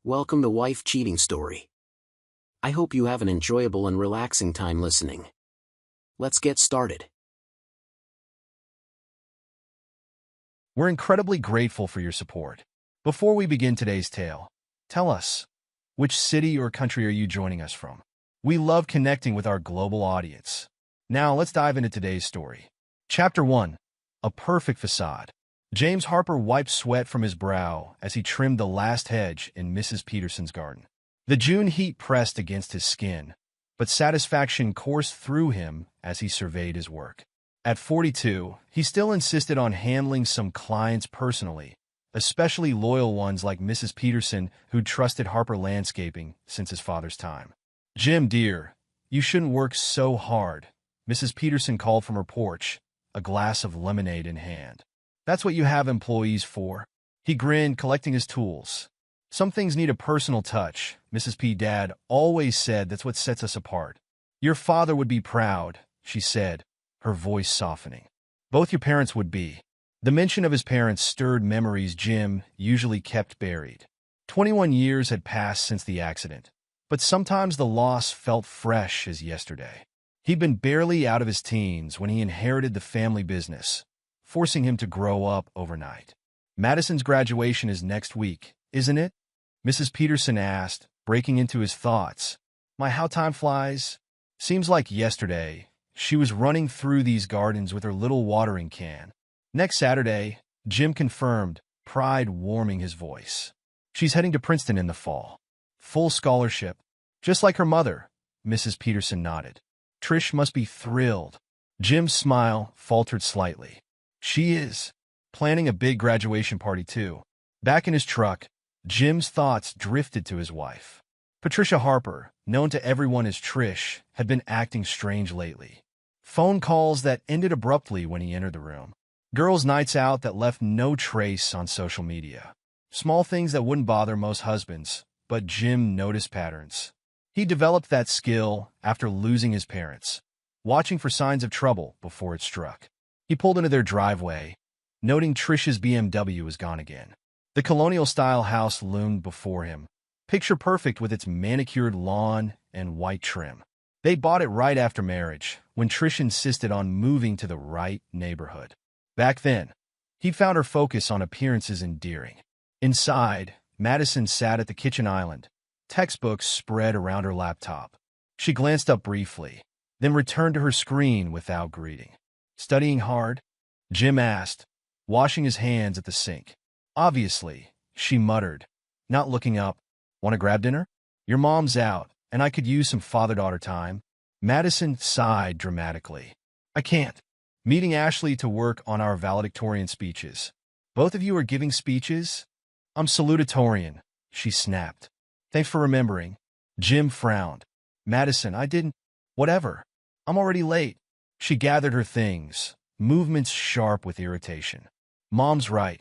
Welcome to Wife Cheating Story. I hope you have an enjoyable and relaxing time listening. Let's get started. We're incredibly grateful for your support. Before we begin today's tale, tell us, which city or country are you joining us from? We love connecting with our global audience. Now let's dive into today's story. Chapter 1. A Perfect Facade. James Harper wiped sweat from his brow as he trimmed the last hedge in Mrs. Peterson's garden. The June heat pressed against his skin, but satisfaction coursed through him as he surveyed his work. At 42, he still insisted on handling some clients personally, especially loyal ones like Mrs. Peterson, who'd trusted Harper Landscaping since his father's time. "Jim, dear, you shouldn't work so hard," Mrs. Peterson called from her porch, a glass of lemonade in hand. "That's what you have employees for." He grinned, collecting his tools. "Some things need a personal touch. Mrs. P. Dad always said that's what sets us apart." "Your father would be proud," she said, her voice softening. "Both your parents would be." The mention of his parents stirred memories Jim usually kept buried. 21 years had passed since the accident, but sometimes the loss felt fresh as yesterday. He'd been barely out of his teens when he inherited the family business, forcing him to grow up overnight. "Madison's graduation is next week, isn't it?" Mrs. Peterson asked, breaking into his thoughts. "My, how time flies. Seems like yesterday she was running through these gardens with her little watering can." "Next Saturday," Jim confirmed, pride warming his voice. "She's heading to Princeton in the fall. Full scholarship. Just like her mother," Mrs. Peterson nodded. "Trish must be thrilled." Jim's smile faltered slightly. "She is. Planning a big graduation party, too." Back in his truck, Jim's thoughts drifted to his wife. Patricia Harper, known to everyone as Trish, had been acting strange lately. Phone calls that ended abruptly when he entered the room. Girls' nights out that left no trace on social media. Small things that wouldn't bother most husbands, but Jim noticed patterns. He developed that skill after losing his parents, watching for signs of trouble before it struck. He pulled into their driveway, noting Trish's BMW was gone again. The colonial-style house loomed before him, picture-perfect with its manicured lawn and white trim. They bought it right after marriage, when Trish insisted on moving to the right neighborhood. Back then, he found her focus on appearances endearing. Inside, Madison sat at the kitchen island, textbooks spread around her laptop. She glanced up briefly, then returned to her screen without greeting. "Studying hard?" Jim asked, washing his hands at the sink. "Obviously," she muttered, not looking up. "Want to grab dinner? Your mom's out, and I could use some father-daughter time." Madison sighed dramatically. "I can't. Meeting Ashley to work on our valedictorian speeches." "Both of you are giving speeches?" "I'm salutatorian," she snapped. "Thanks for remembering." Jim frowned. "Madison, I didn't—" "Whatever. I'm already late." She gathered her things, movements sharp with irritation. "Mom's right.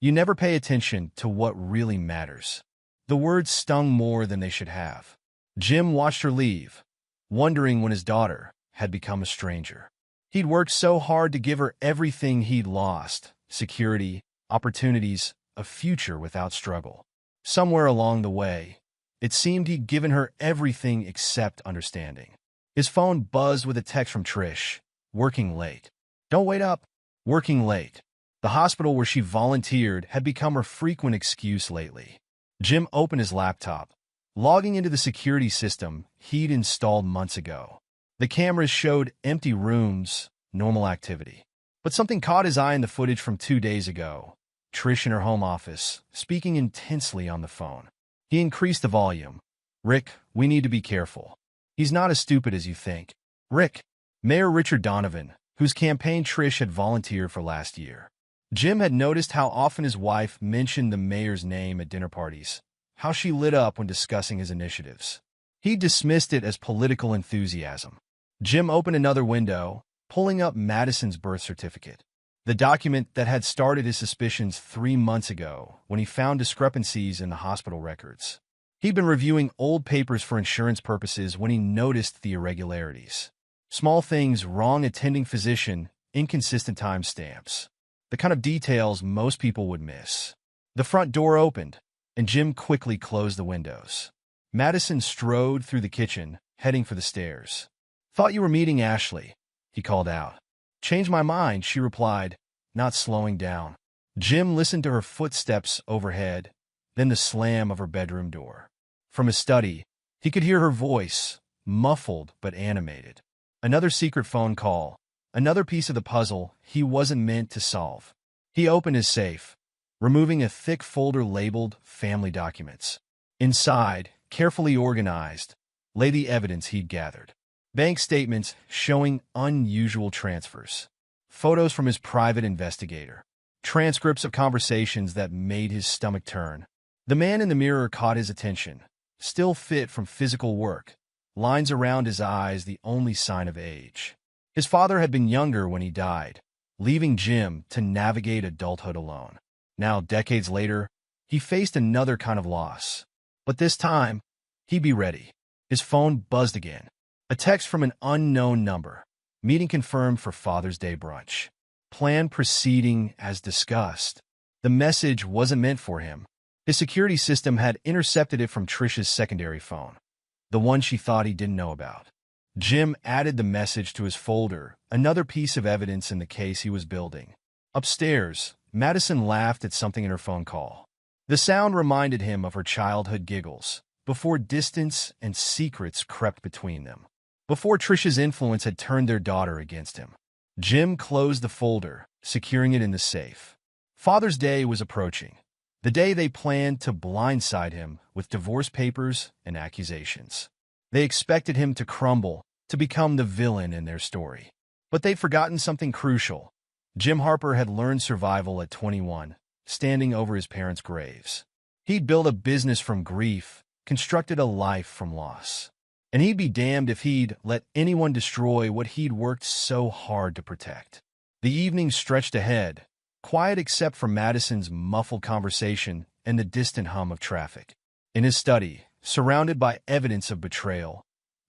You never pay attention to what really matters." The words stung more than they should have. Jim watched her leave, wondering when his daughter had become a stranger. He'd worked so hard to give her everything he'd lost: security, opportunities, a future without struggle. Somewhere along the way, it seemed he'd given her everything except understanding. His phone buzzed with a text from Trish. "Working late." "Don't wait up." "Working late." The hospital where she volunteered had become her frequent excuse lately. Jim opened his laptop, logging into the security system he'd installed months ago. The cameras showed empty rooms, normal activity. But something caught his eye in the footage from 2 days ago. Trish in her home office, speaking intensely on the phone. He increased the volume. "Rick, we need to be careful. He's not as stupid as you think." "Rick?" Mayor Richard Donovan, whose campaign Trish had volunteered for last year. Jim had noticed how often his wife mentioned the mayor's name at dinner parties, how she lit up when discussing his initiatives. He dismissed it as political enthusiasm. Jim opened another window, pulling up Madison's birth certificate, the document that had started his suspicions 3 months ago when he found discrepancies in the hospital records. He'd been reviewing old papers for insurance purposes when he noticed the irregularities. Small things: wrong attending physician, inconsistent timestamps. The kind of details most people would miss. The front door opened. and Jim quickly closed the windows. Madison strode through the kitchen, heading for the stairs. "Thought you were meeting Ashley," he called out. "Changed my mind," she replied, not slowing down. Jim listened to her footsteps overhead, then the slam of her bedroom door. From his study, he could hear her voice, muffled but animated. Another secret phone call, another piece of the puzzle he wasn't meant to solve. He opened his safe, removing a thick folder labeled Family Documents. Inside, carefully organized, lay the evidence he'd gathered. Bank statements showing unusual transfers, photos from his private investigator, transcripts of conversations that made his stomach turn. The man in the mirror caught his attention, still fit from physical work, lines around his eyes the only sign of age. His father had been younger when he died, leaving Jim to navigate adulthood alone. Now, decades later, he faced another kind of loss. But this time, he'd be ready. His phone buzzed again. A text from an unknown number. Meeting confirmed for Father's Day brunch. Plan proceeding as discussed. The message wasn't meant for him. His security system had intercepted it from Trish's secondary phone, the one she thought he didn't know about. Jim added the message to his folder, another piece of evidence in the case he was building. Upstairs, Madison laughed at something in her phone call. The sound reminded him of her childhood giggles, before distance and secrets crept between them. Before Trish's influence had turned their daughter against him. Jim closed the folder, securing it in the safe. Father's Day was approaching, the day they planned to blindside him with divorce papers and accusations. They expected him to crumble, to become the villain in their story. But they'd forgotten something crucial. Jim Harper had learned survival at 21, standing over his parents' graves. He'd built a business from grief, constructed a life from loss. And he'd be damned if he'd let anyone destroy what he'd worked so hard to protect. The evening stretched ahead, quiet except for Madison's muffled conversation and the distant hum of traffic. In his study, surrounded by evidence of betrayal,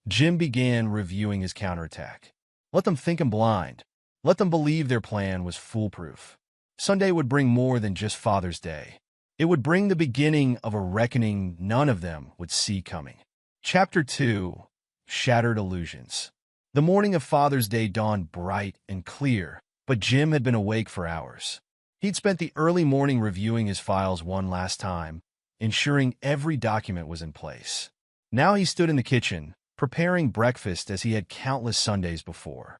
Jim began reviewing his counterattack. Let them think him blind. Let them believe their plan was foolproof. Sunday would bring more than just Father's Day. It would bring the beginning of a reckoning none of them would see coming. Chapter 2. Shattered Illusions. The morning of Father's Day dawned bright and clear, but Jim had been awake for hours. He'd spent the early morning reviewing his files one last time, ensuring every document was in place. Now he stood in the kitchen, preparing breakfast as he had countless Sundays before.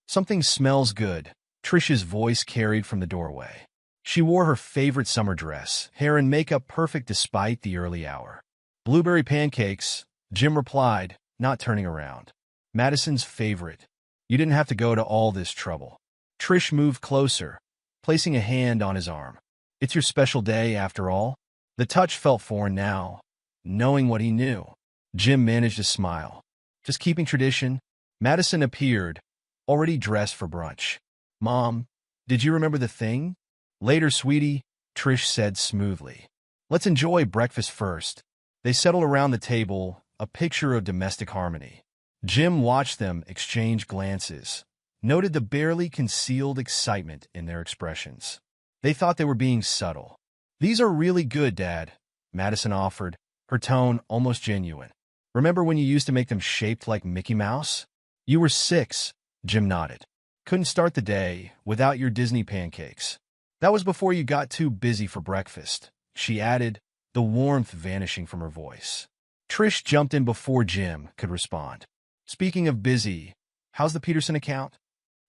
"Something smells good," Trish's voice carried from the doorway. She wore her favorite summer dress, hair and makeup perfect despite the early hour. "Blueberry pancakes," Jim replied, not turning around. "Madison's favorite. You didn't have to go to all this trouble." Trish moved closer, placing a hand on his arm. "It's your special day, after all." The touch felt foreign now, knowing what he knew. Jim managed a smile. "Just keeping tradition." Madison appeared, already dressed for brunch. "Mom, did you remember the thing?" "Later, sweetie," Trish said smoothly. "Let's enjoy breakfast first." They settled around the table, a picture of domestic harmony. Jim watched them exchange glances, noted the barely concealed excitement in their expressions. They thought they were being subtle. "These are really good, Dad," Madison offered, her tone almost genuine. "Remember when you used to make them shaped like Mickey Mouse?" "You were 6, Jim nodded. "Couldn't start the day without your Disney pancakes." "That was before you got too busy for breakfast," she added, the warmth vanishing from her voice. Trish jumped in before Jim could respond. "Speaking of busy, how's the Peterson account?"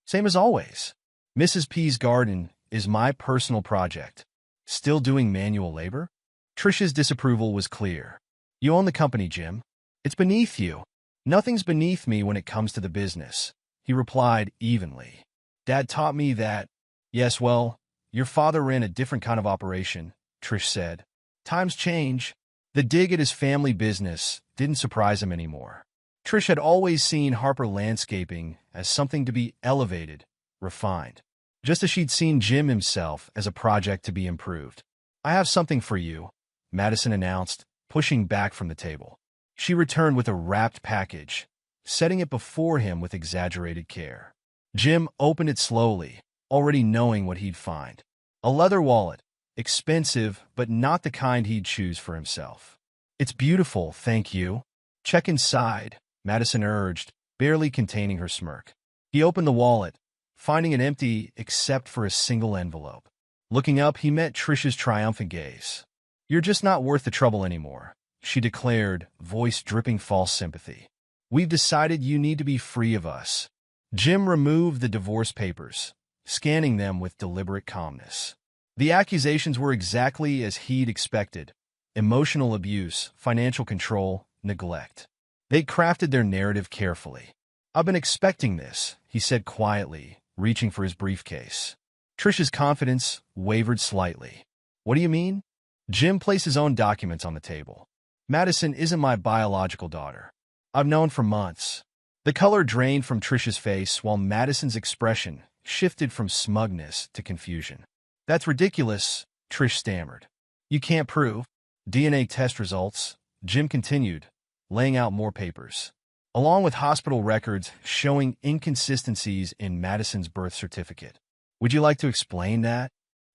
"Same as always. Mrs. P's garden is my personal project." "Still doing manual labor?" Trish's disapproval was clear. "You own the company, Jim. It's beneath you." "Nothing's beneath me when it comes to the business," he replied evenly. "Dad taught me that." "Yes, well, your father ran a different kind of operation," Trish said. "Times change." The dig at his family business didn't surprise him anymore. Trish had always seen Harper Landscaping as something to be elevated, refined, just as she'd seen Jim himself as a project to be improved. "I have something for you," Madison announced, pushing back from the table. She returned with a wrapped package, setting it before him with exaggerated care. Jim opened it slowly, already knowing what he'd find. A leather wallet, expensive, but not the kind he'd choose for himself. It's beautiful, thank you. Check inside, Madison urged, barely containing her smirk. He opened the wallet, finding it empty except for a single envelope. Looking up, he met Trish's triumphant gaze. You're just not worth the trouble anymore, she declared, voice dripping false sympathy. We've decided you need to be free of us. Jim removed the divorce papers, scanning them with deliberate calmness. The accusations were exactly as he'd expected: emotional abuse, financial control, neglect. They crafted their narrative carefully. I've been expecting this, he said quietly, reaching for his briefcase. Trish's confidence wavered slightly. What do you mean? Jim placed his own documents on the table. Madison isn't my biological daughter. I've known for months. The color drained from Trish's face while Madison's expression shifted from smugness to confusion. That's ridiculous, Trish stammered. You can't prove. DNA test results, Jim continued, laying out more papers, along with hospital records showing inconsistencies in Madison's birth certificate. Would you like to explain that?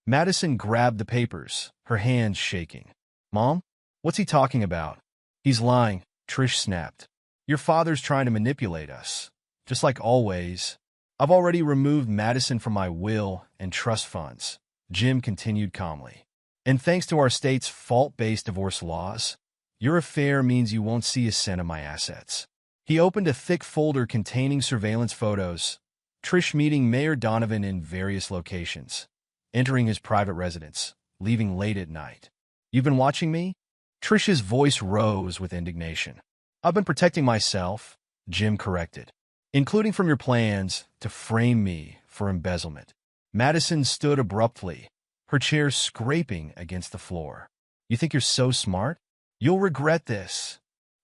Madison grabbed the papers, her hands shaking. Mom? What's he talking about? He's lying, Trish snapped. Your father's trying to manipulate us. Just like always. I've already removed Madison from my will and trust funds, Jim continued calmly. And thanks to our state's fault-based divorce laws, your affair means you won't see a cent of my assets. He opened a thick folder containing surveillance photos, Trish meeting Mayor Donovan in various locations, entering his private residence, leaving late at night. You've been watching me? Trish's voice rose with indignation. I've been protecting myself, Jim corrected, including from your plans to frame me for embezzlement. Madison stood abruptly, her chair scraping against the floor. You think you're so smart? You'll regret this.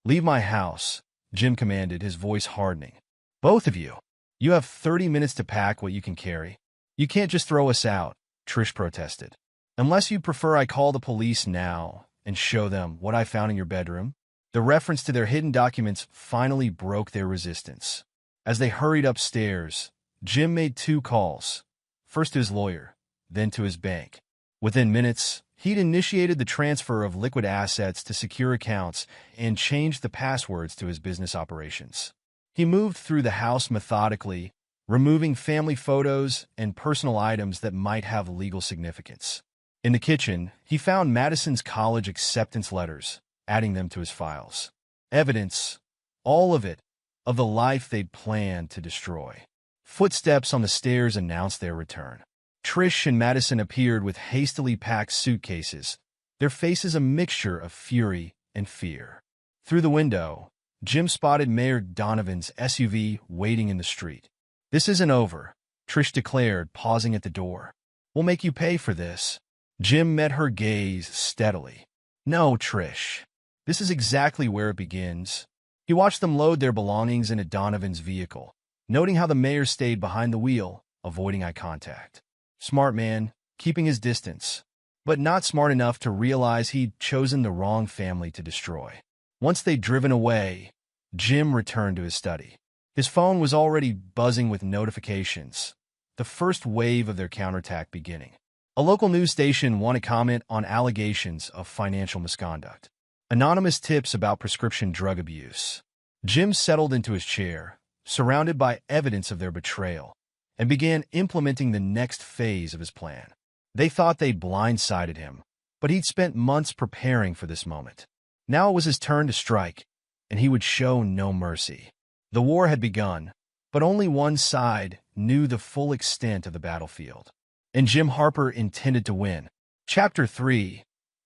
Leave my house, Jim commanded, his voice hardening. Both of you. You have 30 minutes to pack what you can carry. You can't just throw us out, Trish protested. Unless you prefer I call the police now and show them what I found in your bedroom. The reference to their hidden documents finally broke their resistance. As they hurried upstairs, Jim made 2 calls, first to his lawyer, then to his bank. Within minutes, he'd initiated the transfer of liquid assets to secure accounts and changed the passwords to his business operations. He moved through the house methodically, removing family photos and personal items that might have legal significance. In the kitchen, he found Madison's college acceptance letters, adding them to his files. Evidence, all of it, of the life they'd planned to destroy. Footsteps on the stairs announced their return. Trish and Madison appeared with hastily packed suitcases, their faces a mixture of fury and fear. Through the window, Jim spotted Mayor Donovan's SUV waiting in the street. This isn't over, Trish declared, pausing at the door. We'll make you pay for this. Jim met her gaze steadily. No, Trish. This is exactly where it begins. He watched them load their belongings into Donovan's vehicle, noting how the mayor stayed behind the wheel, avoiding eye contact. Smart man, keeping his distance, but not smart enough to realize he'd chosen the wrong family to destroy. Once they'd driven away, Jim returned to his study. His phone was already buzzing with notifications, the first wave of their counterattack beginning. A local news station wanted comment on allegations of financial misconduct. Anonymous tips about prescription drug abuse. Jim settled into his chair, surrounded by evidence of their betrayal, and began implementing the next phase of his plan. They thought they'd blindsided him, but he'd spent months preparing for this moment. Now it was his turn to strike, and he would show no mercy. The war had begun, but only one side knew the full extent of the battlefield. And Jim Harper intended to win. Chapter 3.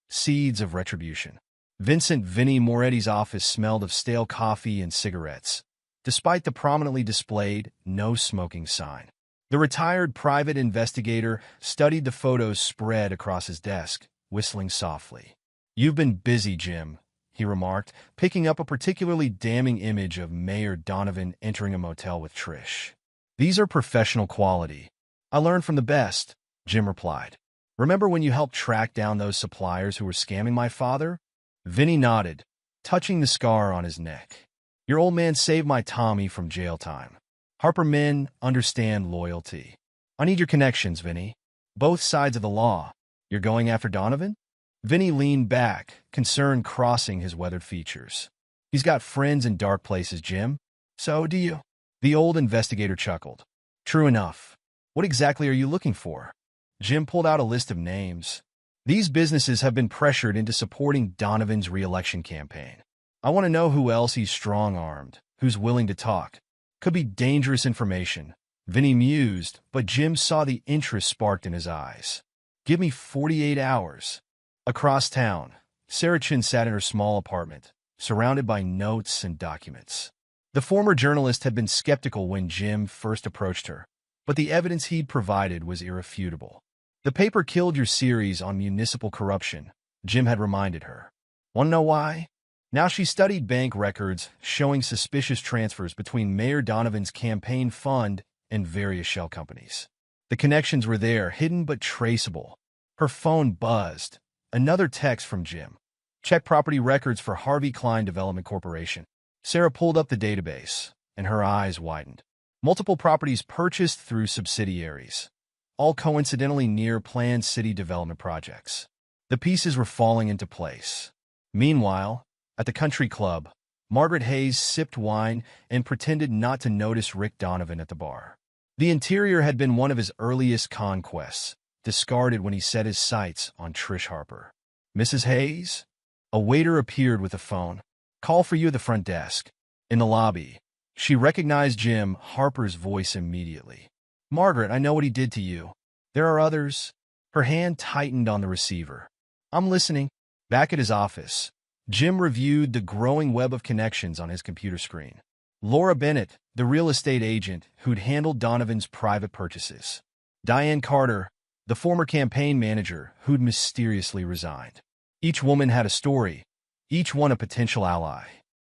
Seeds of Retribution. Vincent Vinnie Moretti's office smelled of stale coffee and cigarettes, despite the prominently displayed no smoking sign. The retired private investigator studied the photos spread across his desk, whistling softly. You've been busy, Jim, he remarked, picking up a particularly damning image of Mayor Donovan entering a motel with Trish. These are professional quality. I learned from the best, Jim replied. Remember when you helped track down those suppliers who were scamming my father? Vinny nodded, touching the scar on his neck. Your old man saved my Tommy from jail time. Harper men understand loyalty. I need your connections, Vinny. Both sides of the law. You're going after Donovan? Vinny leaned back, concern crossing his weathered features. He's got friends in dark places, Jim. So do you. The old investigator chuckled. True enough. What exactly are you looking for? Jim pulled out a list of names. These businesses have been pressured into supporting Donovan's re-election campaign. I want to know who else he's strong-armed, who's willing to talk. Could be dangerous information. Vinny mused, but Jim saw the interest sparked in his eyes. Give me 48 hours. Across town, Sarah Chin sat in her small apartment, surrounded by notes and documents. The former journalist had been skeptical when Jim first approached her, but the evidence he'd provided was irrefutable. The paper killed your series on municipal corruption, Jim had reminded her. Want to know why? Now she studied bank records showing suspicious transfers between Mayor Donovan's campaign fund and various shell companies. The connections were there, hidden but traceable. Her phone buzzed. Another text from Jim. Check property records for Harvey Klein Development Corporation. Sarah pulled up the database, and her eyes widened. Multiple properties purchased through subsidiaries, all coincidentally near planned city development projects. The pieces were falling into place. Meanwhile, at the country club, Margaret Hayes sipped wine and pretended not to notice Rick Donovan at the bar. The interior had been one of his earliest conquests, discarded when he set his sights on Trish Harper. Mrs. Hayes? A waiter appeared with a phone. Call for you at the front desk. In the lobby, she recognized Jim Harper's voice immediately. Margaret, I know what he did to you. There are others. Her hand tightened on the receiver. I'm listening. Back at his office, Jim reviewed the growing web of connections on his computer screen. Laura Bennett, the real estate agent who'd handled Donovan's private purchases. Diane Carter, the former campaign manager who'd mysteriously resigned. Each woman had a story, each one a potential ally.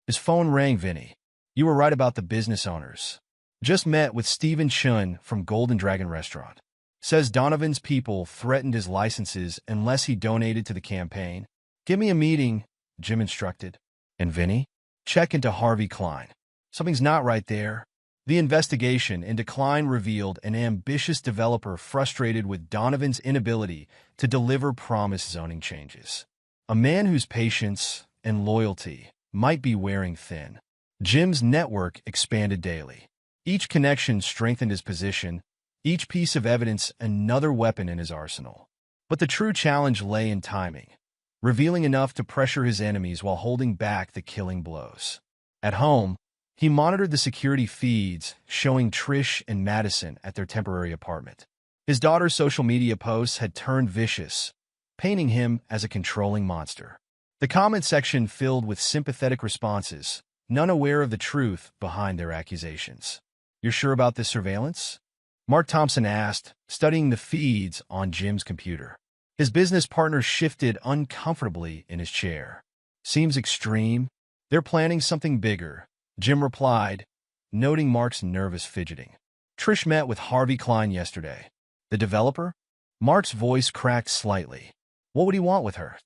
His phone rang. Vinny. You were right about the business owners. Just met with Stephen Chun from Golden Dragon Restaurant. Says Donovan's people threatened his licenses unless he donated to the campaign. Give me a meeting, Jim instructed. And Vinny? Check into Harvey Klein. Something's not right there. The investigation into Klein revealed an ambitious developer frustrated with Donovan's inability to deliver promised zoning changes. A man whose patience and loyalty might be wearing thin. Jim's network expanded daily. Each connection strengthened his position, each piece of evidence another weapon in his arsenal. But the true challenge lay in timing, revealing enough to pressure his enemies while holding back the killing blows. At home, he monitored the security feeds showing Trish and Madison at their temporary apartment. His daughter's social media posts had turned vicious, painting him as a controlling monster. The comment section filled with sympathetic responses, none aware of the truth behind their accusations. You're sure about this surveillance? Mark Thompson asked, studying the feeds on Jim's computer. His business partner shifted uncomfortably in his chair. Seems extreme. They're planning something bigger, Jim replied, noting Mark's nervous fidgeting. Trish met with Harvey Klein yesterday. The developer? Mark's voice cracked slightly. What would he want with her?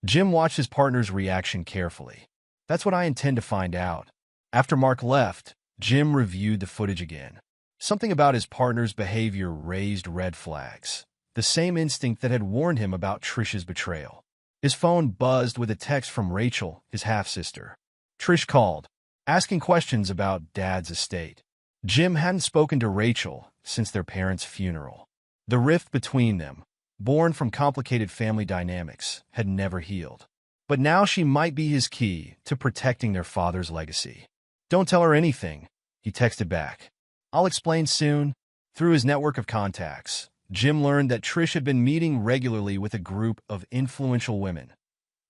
Jim watched his partner's reaction carefully. That's what I intend to find out. After Mark left, Jim reviewed the footage again. Something about his partner's behavior raised red flags, the same instinct that had warned him about Trish's betrayal. His phone buzzed with a text from Rachel, his half-sister. Trish called, asking questions about Dad's estate. Jim hadn't spoken to Rachel since their parents' funeral. The rift between them, born from complicated family dynamics, had never healed. But now she might be his key to protecting their father's legacy. Don't tell her anything, he texted back. I'll explain soon. Through his network of contacts, Jim learned that Trish had been meeting regularly with a group of influential women,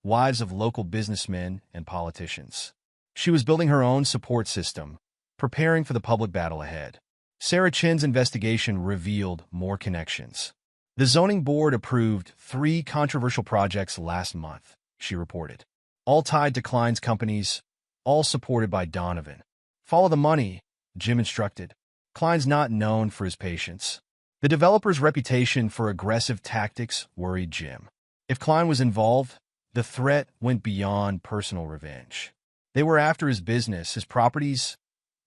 wives of local businessmen and politicians. She was building her own support system, preparing for the public battle ahead. Sarah Chin's investigation revealed more connections. The zoning board approved 3 controversial projects last month, she reported. All tied to Klein's companies, all supported by Donovan. Follow the money, Jim instructed. Klein's not known for his patience. The developer's reputation for aggressive tactics worried Jim. If Klein was involved, the threat went beyond personal revenge. They were after his business, his properties,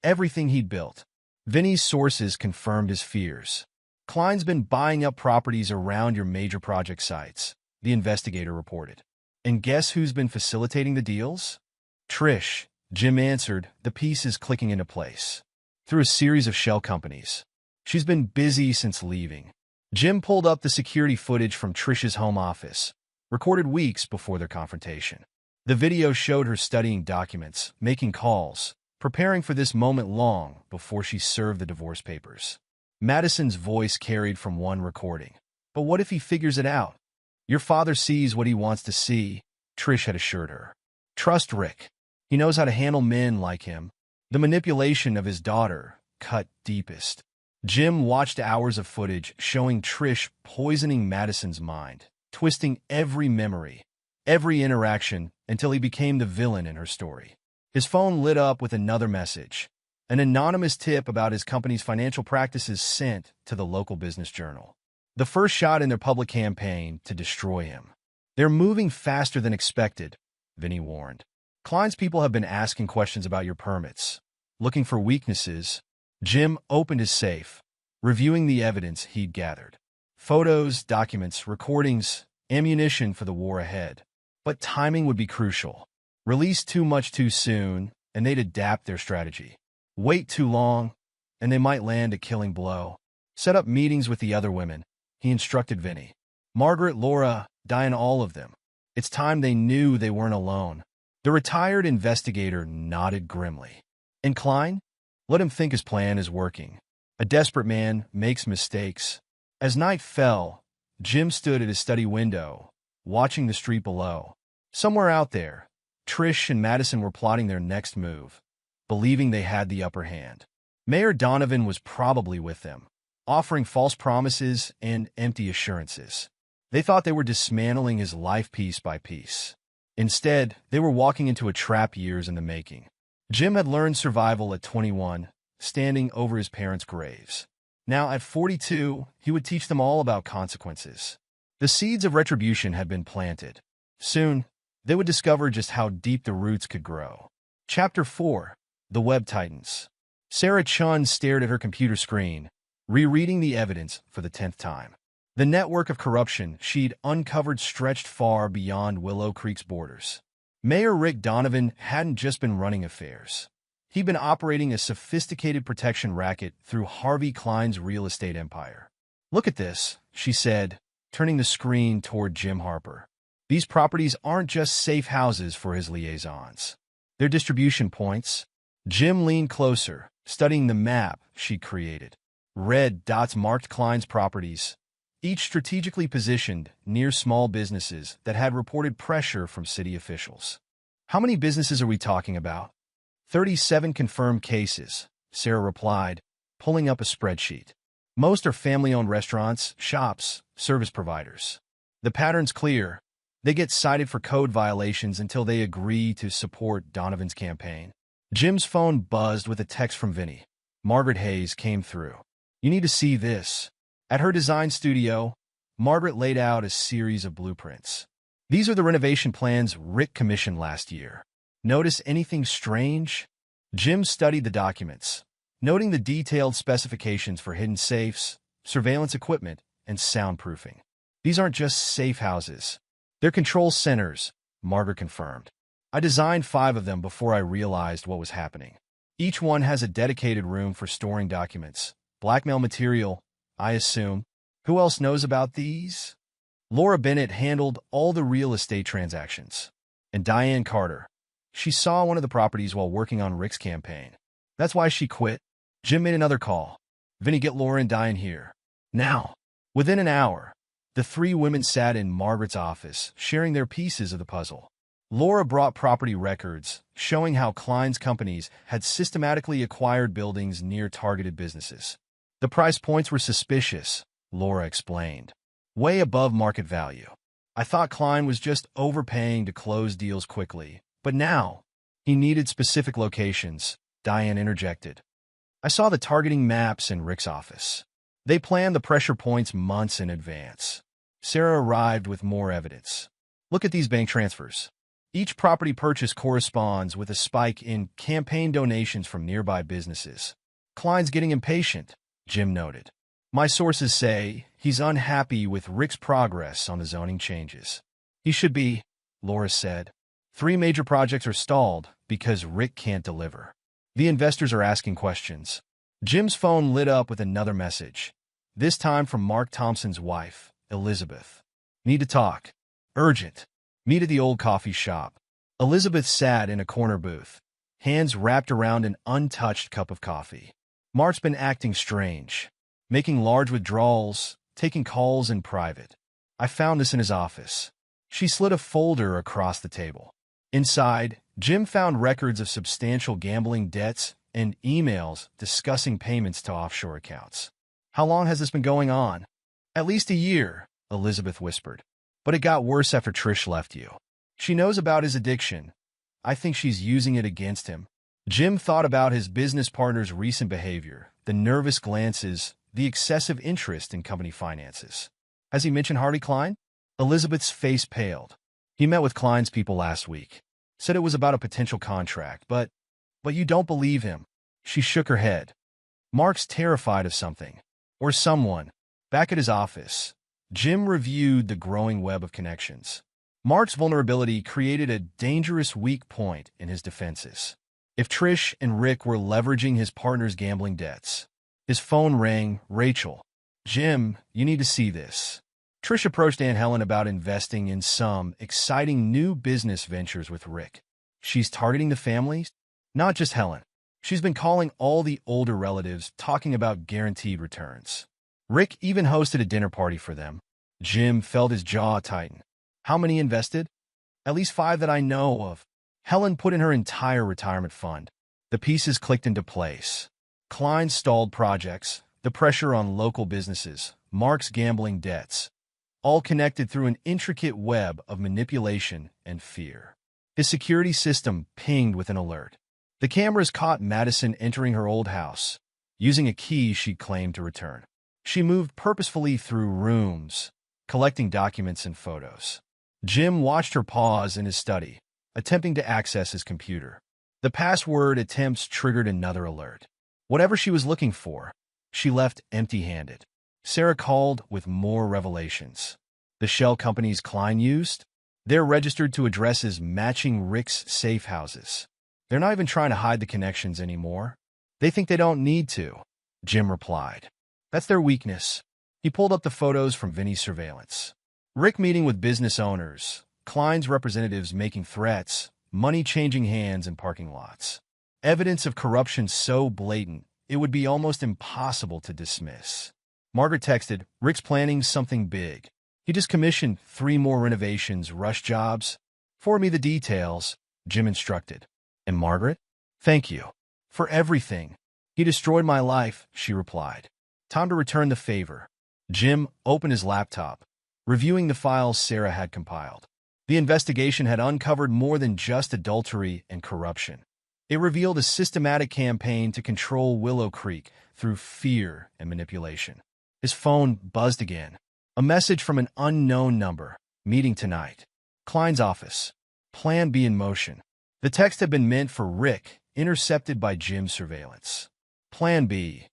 everything he'd built. Vinny's sources confirmed his fears. Klein's been buying up properties around your major project sites, the investigator reported. And guess who's been facilitating the deals? Trish, Jim answered, the pieces clicking into place. Through a series of shell companies. She's been busy since leaving. Jim pulled up the security footage from Trish's home office, recorded weeks before their confrontation. The video showed her studying documents, making calls, preparing for this moment long before she served the divorce papers. Madison's voice carried from one recording. But what if he figures it out? Your father sees what he wants to see, Trish had assured her. Trust Rick. He knows how to handle men like him. The manipulation of his daughter cut deepest. Jim watched hours of footage showing Trish poisoning Madison's mind, twisting every memory, every interaction, until he became the villain in her story. His phone lit up with another message, an anonymous tip about his company's financial practices sent to the local business journal. The first shot in their public campaign to destroy him. They're moving faster than expected, Vinny warned. Klein's people have been asking questions about your permits, looking for weaknesses. Jim opened his safe, reviewing the evidence he'd gathered. Photos, documents, recordings, ammunition for the war ahead. But timing would be crucial. Release too much too soon, and they'd adapt their strategy. Wait too long, and they might land a killing blow. Set up meetings with the other women, he instructed Vinny. Margaret, Laura, Diane, all of them. It's time they knew they weren't alone. The retired investigator nodded grimly. And Klein? Let him think his plan is working. A desperate man makes mistakes. As night fell, Jim stood at his study window, watching the street below. Somewhere out there, Trish and Madison were plotting their next move, believing they had the upper hand. Mayor Donovan was probably with them, offering false promises and empty assurances. They thought they were dismantling his life piece by piece. Instead, they were walking into a trap years in the making. Jim had learned survival at 21, standing over his parents' graves. Now, at 42, he would teach them all about consequences. The seeds of retribution had been planted. Soon, they would discover just how deep the roots could grow. Chapter 4. The Web Titans. Sarah Chun stared at her computer screen, rereading the evidence for the 10th time. The network of corruption she'd uncovered stretched far beyond Willow Creek's borders. Mayor Rick Donovan hadn't just been running affairs. He'd been operating a sophisticated protection racket through Harvey Klein's real estate empire. Look at this, she said, turning the screen toward Jim Harper. These properties aren't just safe houses for his liaisons. They're distribution points. Jim leaned closer, studying the map she'd created. Red dots marked Klein's properties, each strategically positioned near small businesses that had reported pressure from city officials. How many businesses are we talking about? 37 confirmed cases, Sarah replied, pulling up a spreadsheet. Most are family-owned restaurants, shops, service providers. The pattern's clear. They get cited for code violations until they agree to support Donovan's campaign. Jim's phone buzzed with a text from Vinny. Margaret Hayes came through. You need to see this. At her design studio, Margaret laid out a series of blueprints. These are the renovation plans Rick commissioned last year. Notice anything strange? Jim studied the documents, noting the detailed specifications for hidden safes, surveillance equipment, and soundproofing. These aren't just safe houses. They're control centers, Margaret confirmed. I designed 5 of them before I realized what was happening. Each one has a dedicated room for storing documents. Blackmail material, I assume. Who else knows about these? Laura Bennett handled all the real estate transactions. And Diane Carter. She saw one of the properties while working on Rick's campaign. That's why she quit. Jim made another call. Vinny, get Laura and Diane here. Now. Within an hour, the 3 women sat in Margaret's office, sharing their pieces of the puzzle. Laura brought property records, showing how Klein's companies had systematically acquired buildings near targeted businesses. The price points were suspicious, Laura explained. Way above market value. I thought Klein was just overpaying to close deals quickly, but now he needed specific locations, Diane interjected. I saw the targeting maps in Rick's office. They planned the pressure points months in advance. Sarah arrived with more evidence. Look at these bank transfers. Each property purchase corresponds with a spike in campaign donations from nearby businesses. Klein's getting impatient, Jim noted. My sources say he's unhappy with Rick's progress on the zoning changes. He should be, Laura said. 3 major projects are stalled because Rick can't deliver. The investors are asking questions. Jim's phone lit up with another message, this time from Mark Thompson's wife, Elizabeth. Need to talk. Urgent. Meet at the old coffee shop. Elizabeth sat in a corner booth, hands wrapped around an untouched cup of coffee. Mark's been acting strange, making large withdrawals, taking calls in private. I found this in his office. She slid a folder across the table. Inside, Jim found records of substantial gambling debts and emails discussing payments to offshore accounts. How long has this been going on? At least a year, Elizabeth whispered. But it got worse after Trish left you. She knows about his addiction. I think she's using it against him. Jim thought about his business partner's recent behavior, the nervous glances, the excessive interest in company finances. Has he mentioned Harvey Klein? Elizabeth's face paled. He met with Klein's people last week. Said it was about a potential contract, but you don't believe him. She shook her head. Mark's terrified of something. Or someone. Back at his office, Jim reviewed the growing web of connections. Mark's vulnerability created a dangerous weak point in his defenses. If Trish and Rick were leveraging his partner's gambling debts. His phone rang. Rachel. Jim, you need to see this. Trish approached Aunt Helen about investing in some exciting new business ventures with Rick. She's targeting the families, not just Helen. She's been calling all the older relatives, talking about guaranteed returns. Rick even hosted a dinner party for them. Jim felt his jaw tighten. How many invested? At least 5 that I know of. Helen put in her entire retirement fund. The pieces clicked into place. Klein's stalled projects, the pressure on local businesses, Mark's gambling debts, all connected through an intricate web of manipulation and fear. His security system pinged with an alert. The cameras caught Madison entering her old house, using a key she claimed to return. She moved purposefully through rooms, collecting documents and photos. Jim watched her pause in his study, attempting to access his computer. The password attempts triggered another alert. Whatever she was looking for, she left empty-handed. Sarah called with more revelations. The shell companies Klein used? They're registered to addresses matching Rick's safe houses. They're not even trying to hide the connections anymore. They think they don't need to, Jim replied. That's their weakness. He pulled up the photos from Vinny's surveillance. Rick meeting with business owners, Klein's representatives making threats, money changing hands in parking lots. Evidence of corruption so blatant, it would be almost impossible to dismiss. Margaret texted, Rick's planning something big. He just commissioned 3 more renovations, rush jobs. Forward me the details, Jim instructed. And Margaret? Thank you. For everything. He destroyed my life, she replied. Time to return the favor. Jim opened his laptop, reviewing the files Sarah had compiled. The investigation had uncovered more than just adultery and corruption. It revealed a systematic campaign to control Willow Creek through fear and manipulation. His phone buzzed again. A message from an unknown number. Meeting tonight. Klein's office. Plan B in motion. The text had been meant for Rick, intercepted by Jim's surveillance. Plan B.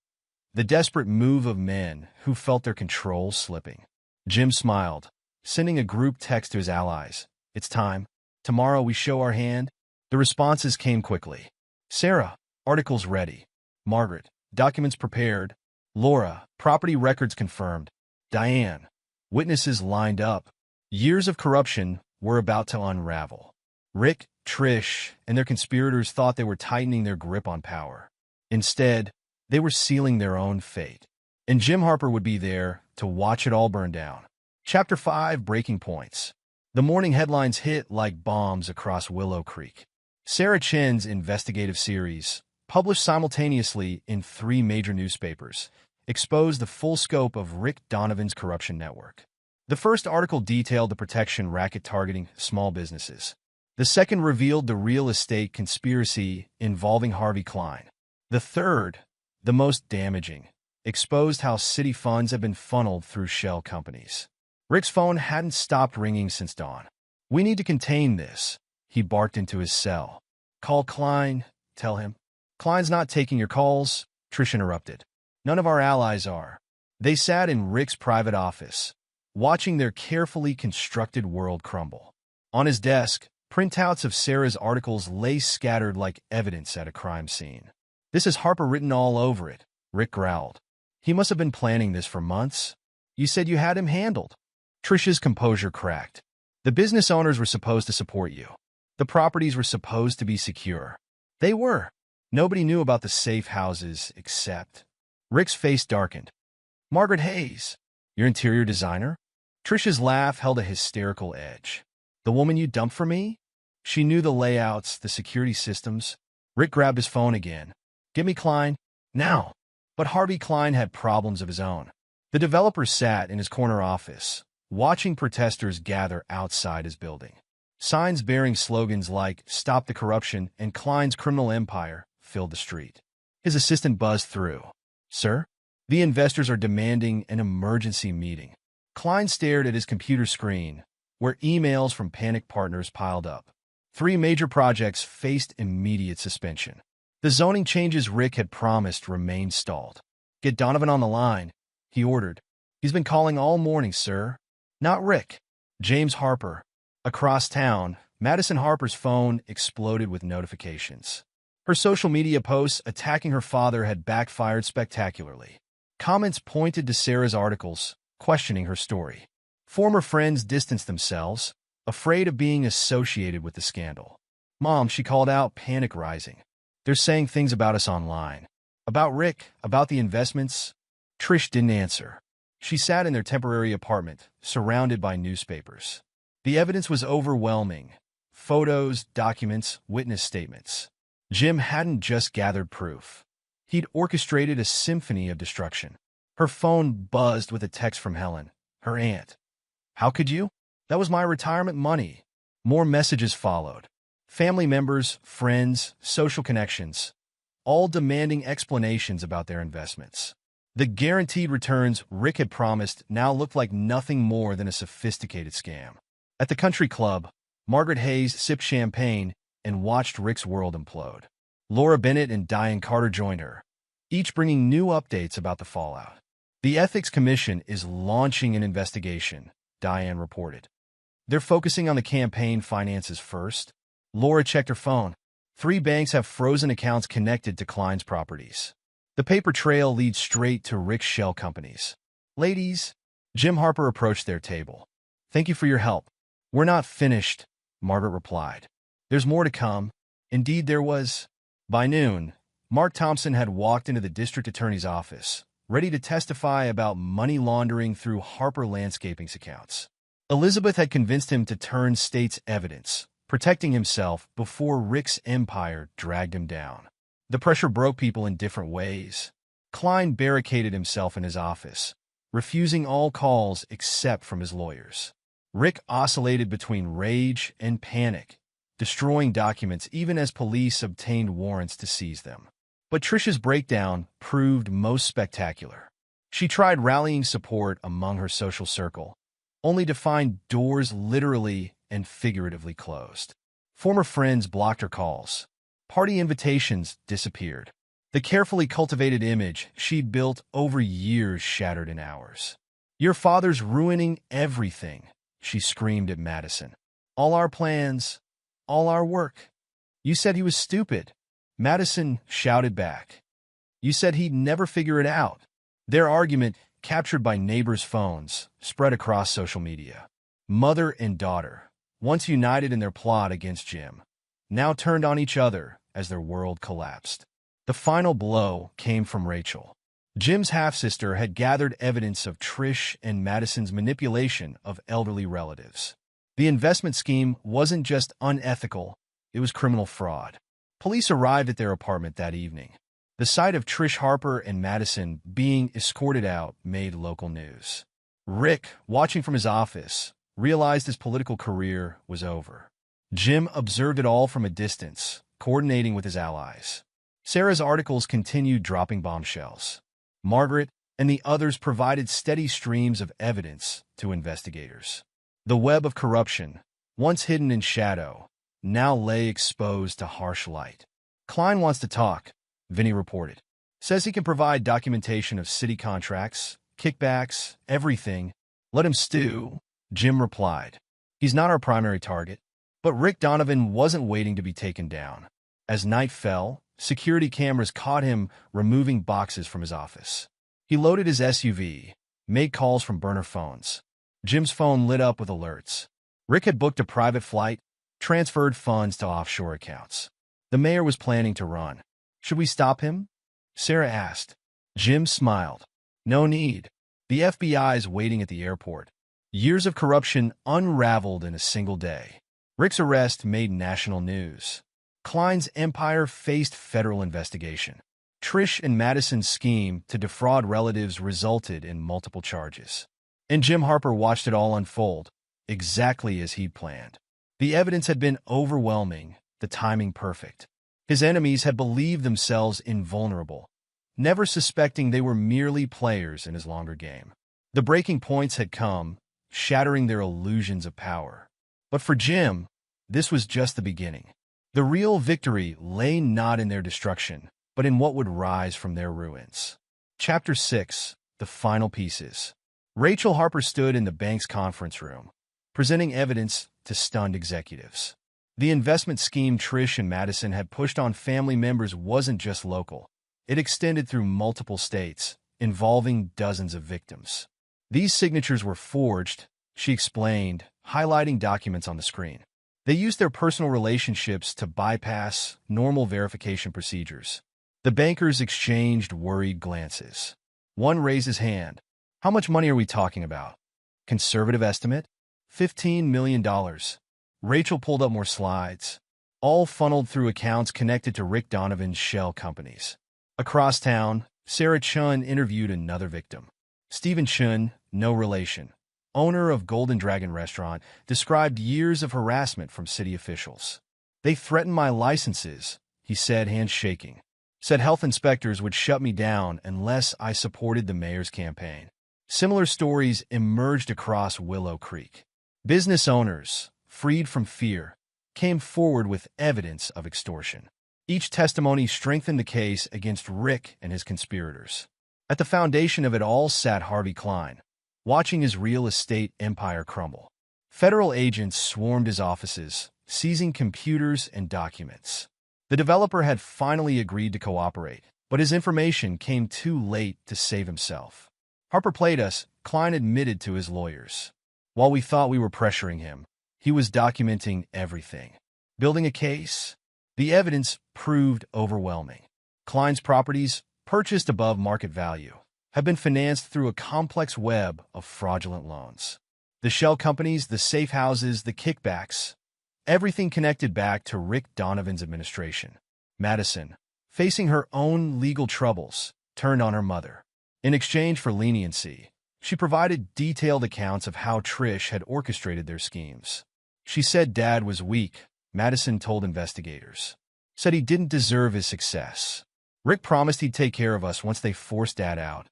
The desperate move of men who felt their control slipping. Jim smiled, sending a group text to his allies. It's time. Tomorrow we show our hand. The responses came quickly. Sarah, articles ready. Margaret, documents prepared. Laura, property records confirmed. Diane, witnesses lined up. Years of corruption were about to unravel. Rick, Trish, and their conspirators thought they were tightening their grip on power. Instead, they were sealing their own fate. And Jim Harper would be there to watch it all burn down. Chapter 5, Breaking Points. The morning headlines hit like bombs across Willow Creek. Sarah Chen's investigative series, published simultaneously in 3 major newspapers, exposed the full scope of Rick Donovan's corruption network. The first article detailed the protection racket targeting small businesses. The second revealed the real estate conspiracy involving Harvey Klein. The third, the most damaging, exposed how city funds have been funneled through shell companies. Rick's phone hadn't stopped ringing since dawn. We need to contain this, he barked into his cell. Call Klein, tell him. Klein's not taking your calls, Trish interrupted. None of our allies are. They sat in Rick's private office, watching their carefully constructed world crumble. On his desk, printouts of Sarah's articles lay scattered like evidence at a crime scene. "This is Harper written all over it," Rick growled. "He must have been planning this for months. You said you had him handled." Trish's composure cracked. "The business owners were supposed to support you. The properties were supposed to be secure. They were. Nobody knew about the safe houses except—" Rick's face darkened. "Margaret Hayes, your interior designer?" Trish's laugh held a hysterical edge. "The woman you dumped for me? She knew the layouts, the security systems." Rick grabbed his phone again. "Get me Klein, now." But Harvey Klein had problems of his own. The developer sat in his corner office, watching protesters gather outside his building. Signs bearing slogans like "Stop the Corruption" and "Klein's Criminal Empire" filled the street. His assistant buzzed through. "Sir, the investors are demanding an emergency meeting." Klein stared at his computer screen, where emails from panicked partners piled up. 3 major projects faced immediate suspension. The zoning changes Rick had promised remained stalled. "Get Donovan on the line," he ordered. "He's been calling all morning, sir." "Not Rick. James Harper." Across town, Madison Harper's phone exploded with notifications. Her social media posts attacking her father had backfired spectacularly. Comments pointed to Sarah's articles, questioning her story. Former friends distanced themselves, afraid of being associated with the scandal. "Mom," she called out, panic rising. "They're saying things about us online. About Rick, about the investments." Trish didn't answer. She sat in their temporary apartment, surrounded by newspapers. The evidence was overwhelming. Photos, documents, witness statements. Jim hadn't just gathered proof. He'd orchestrated a symphony of destruction. Her phone buzzed with a text from Helen, her aunt. "How could you? That was my retirement money." More messages followed. Family members, friends, social connections, all demanding explanations about their investments. The guaranteed returns Rick had promised now looked like nothing more than a sophisticated scam. At the country club, Margaret Hayes sipped champagne and watched Rick's world implode. Laura Bennett and Diane Carter joined her, each bringing new updates about the fallout. "The Ethics Commission is launching an investigation," Diane reported. "They're focusing on the campaign finances first." Laura checked her phone. 3 banks have frozen accounts connected to Klein's properties. The paper trail leads straight to Rick's shell companies. "Ladies," Jim Harper approached their table. "Thank you for your help." "We're not finished," Margaret replied. "There's more to come." Indeed there was. By noon, Mark Thompson had walked into the district attorney's office, ready to testify about money laundering through Harper Landscaping's accounts. Elizabeth had convinced him to turn state's evidence, protecting himself before Rick's empire dragged him down. The pressure broke people in different ways. Klein barricaded himself in his office, refusing all calls except from his lawyers. Rick oscillated between rage and panic, destroying documents even as police obtained warrants to seize them. But Trish's breakdown proved most spectacular. She tried rallying support among her social circle, only to find doors literally and figuratively closed. Former friends blocked her calls. Party invitations disappeared. The carefully cultivated image she'd built over years shattered in hours. "Your father's ruining everything," she screamed at Madison. "All our plans, all our work." "You said he was stupid," Madison shouted back. "You said he'd never figure it out." Their argument, captured by neighbors' phones, spread across social media. Mother and daughter, once united in their plot against Jim, now turned on each other as their world collapsed. The final blow came from Rachel. Jim's half-sister had gathered evidence of Trish and Madison's manipulation of elderly relatives. The investment scheme wasn't just unethical, it was criminal fraud. Police arrived at their apartment that evening. The sight of Trish Harper and Madison being escorted out made local news. Rick, watching from his office, realized his political career was over. Jim observed it all from a distance, coordinating with his allies. Sarah's articles continued dropping bombshells. Margaret and the others provided steady streams of evidence to investigators. The web of corruption, once hidden in shadow, now lay exposed to harsh light. "Klein wants to talk," Vinny reported. "Says he can provide documentation of city contracts, kickbacks, everything. Let him stew, Jim replied. He's not our primary target. But Rick Donovan wasn't waiting to be taken down. As night fell, security cameras caught him removing boxes from his office. He loaded his SUV, made calls from burner phones. Jim's phone lit up with alerts. Rick had booked a private flight, transferred funds to offshore accounts. The mayor was planning to run. Should we stop him? Sarah asked. Jim smiled. No need. The FBI's waiting at the airport. Years of corruption unraveled in a single day. Rick's arrest made national news. Klein's empire faced federal investigation. Trish and Madison's scheme to defraud relatives resulted in multiple charges. And Jim Harper watched it all unfold, exactly as he'd planned. The evidence had been overwhelming, the timing perfect. His enemies had believed themselves invulnerable, never suspecting they were merely players in his longer game. The breaking points had come, shattering their illusions of power. But for Jim, this was just the beginning. The real victory lay not in their destruction, but in what would rise from their ruins. Chapter 6. The Final Pieces. Rachel Harper stood in the bank's conference room, presenting evidence to stunned executives. The investment scheme Trish and Madison had pushed on family members wasn't just local. It extended through multiple states, involving dozens of victims. These signatures were forged, she explained, highlighting documents on the screen. They used their personal relationships to bypass normal verification procedures. The bankers exchanged worried glances. One raised his hand. How much money are we talking about? Conservative estimate? $15 million. Rachel pulled up more slides, all funneled through accounts connected to Rick Donovan's shell companies. Across town, Sarah Chun interviewed another victim. Stephen Chun, no relation, owner of Golden Dragon Restaurant, described years of harassment from city officials. They threatened my licenses, he said, hands shaking. Said health inspectors would shut me down unless I supported the mayor's campaign. Similar stories emerged across Willow Creek. Business owners, freed from fear, came forward with evidence of extortion. Each testimony strengthened the case against Rick and his conspirators. At the foundation of it all sat Harvey Klein, watching his real estate empire crumble. Federal agents swarmed his offices, seizing computers and documents. The developer had finally agreed to cooperate, but his information came too late to save himself. Harper played us, Klein admitted to his lawyers. While we thought we were pressuring him, he was documenting everything. Building a case? The evidence proved overwhelming. Klein's properties, purchased above market value, have been financed through a complex web of fraudulent loans. The shell companies, the safe houses, the kickbacks, everything connected back to Rick Donovan's administration. Madison, facing her own legal troubles, turned on her mother. In exchange for leniency, she provided detailed accounts of how Trish had orchestrated their schemes. She said Dad was weak, Madison told investigators. Said he didn't deserve his success. Rick promised he'd take care of us once they forced Dad out.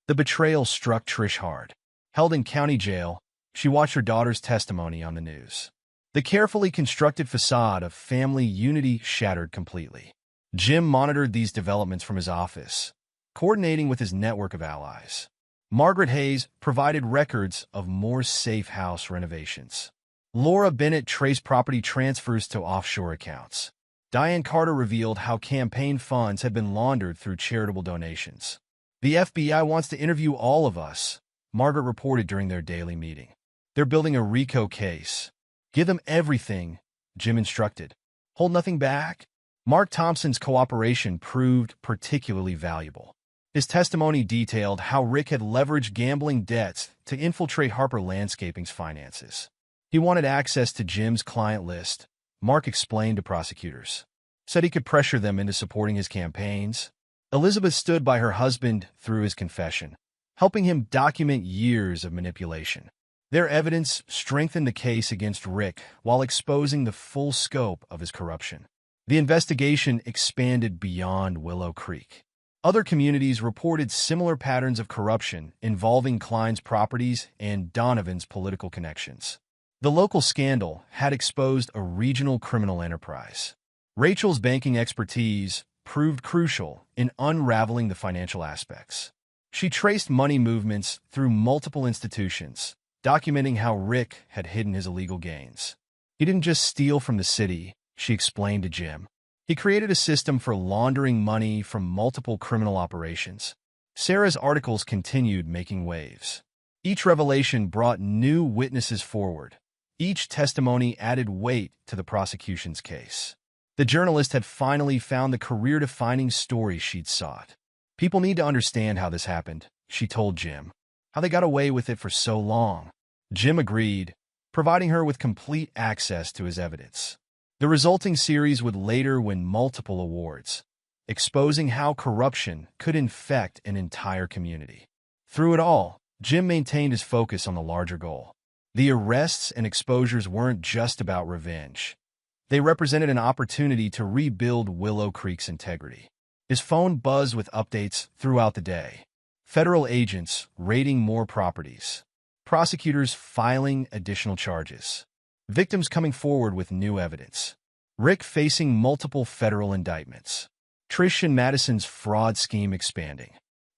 The betrayal struck Trish hard. Held in county jail, she watched her daughter's testimony on the news. The carefully constructed facade of family unity shattered completely. Jim monitored these developments from his office, coordinating with his network of allies. Margaret Hayes provided records of more safe house renovations. Laura Bennett traced property transfers to offshore accounts. Diane Carter revealed how campaign funds had been laundered through charitable donations. The FBI wants to interview all of us, Margaret reported during their daily meeting. They're building a RICO case. Give them everything, Jim instructed. Hold nothing back. Mark Thompson's cooperation proved particularly valuable. His testimony detailed how Rick had leveraged gambling debts to infiltrate Harper Landscaping's finances. He wanted access to Jim's client list, Mark explained to prosecutors. Said he could pressure them into supporting his campaigns. Elizabeth stood by her husband through his confession, helping him document years of manipulation. Their evidence strengthened the case against Rick while exposing the full scope of his corruption. The investigation expanded beyond Willow Creek. Other communities reported similar patterns of corruption involving Klein's properties and Donovan's political connections. The local scandal had exposed a regional criminal enterprise. Rachel's banking expertise proved crucial in unraveling the financial aspects. She traced money movements through multiple institutions, documenting how Rick had hidden his illegal gains. He didn't just steal from the city, she explained to Jim. He created a system for laundering money from multiple criminal operations. Sarah's articles continued making waves. Each revelation brought new witnesses forward. Each testimony added weight to the prosecution's case. The journalist had finally found the career-defining story she'd sought. People need to understand how this happened, she told Jim. How they got away with it for so long. Jim agreed, providing her with complete access to his evidence. The resulting series would later win multiple awards, exposing how corruption could infect an entire community. Through it all, Jim maintained his focus on the larger goal. The arrests and exposures weren't just about revenge. They represented an opportunity to rebuild Willow Creek's integrity. His phone buzzed with updates throughout the day. Federal agents raiding more properties. Prosecutors filing additional charges. Victims coming forward with new evidence. Rick facing multiple federal indictments. Trish and Madison's fraud scheme expanding.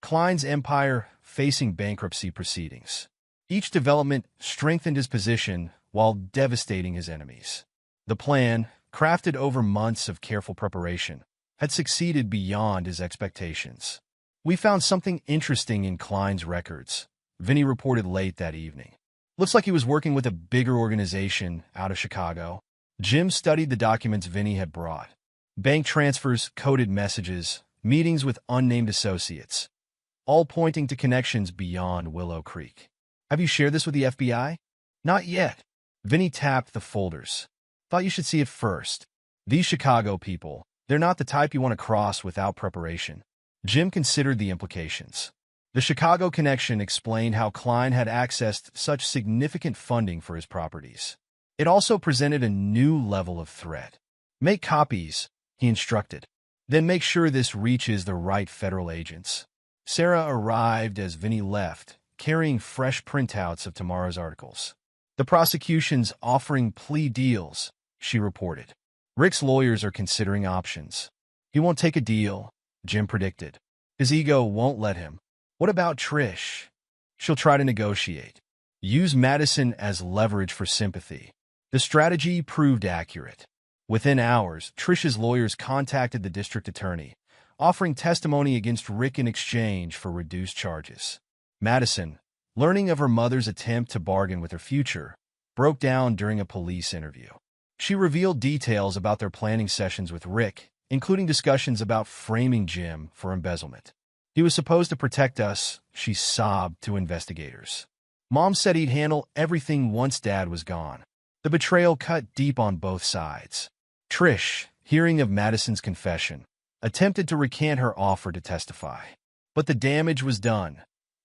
Klein's empire facing bankruptcy proceedings. Each development strengthened his position while devastating his enemies. The plan, crafted over months of careful preparation, had succeeded beyond his expectations. We found something interesting in Klein's records, Vinny reported late that evening. Looks like he was working with a bigger organization out of Chicago. Jim studied the documents Vinny had brought. Bank transfers, coded messages, meetings with unnamed associates, all pointing to connections beyond Willow Creek. Have you shared this with the FBI? Not yet. Vinny tapped the folders. Thought you should see it first. These Chicago people, they're not the type you want to cross without preparation. Jim considered the implications. The Chicago connection explained how Klein had accessed such significant funding for his properties. It also presented a new level of threat. Make copies, he instructed. Then make sure this reaches the right federal agents. Sarah arrived as Vinny left, carrying fresh printouts of tomorrow's articles. The prosecution's offering plea deals, she reported. Rick's lawyers are considering options. He won't take a deal, Jim predicted. His ego won't let him. What about Trish? She'll try to negotiate. Use Madison as leverage for sympathy. The strategy proved accurate. Within hours, Trish's lawyers contacted the district attorney, offering testimony against Rick in exchange for reduced charges. Madison, learning of her mother's attempt to bargain with her future, broke down during a police interview. She revealed details about their planning sessions with Rick, including discussions about framing Jim for embezzlement. He was supposed to protect us, she sobbed to investigators. Mom said he'd handle everything once Dad was gone. The betrayal cut deep on both sides. Trish, hearing of Madison's confession, attempted to recant her offer to testify. But the damage was done.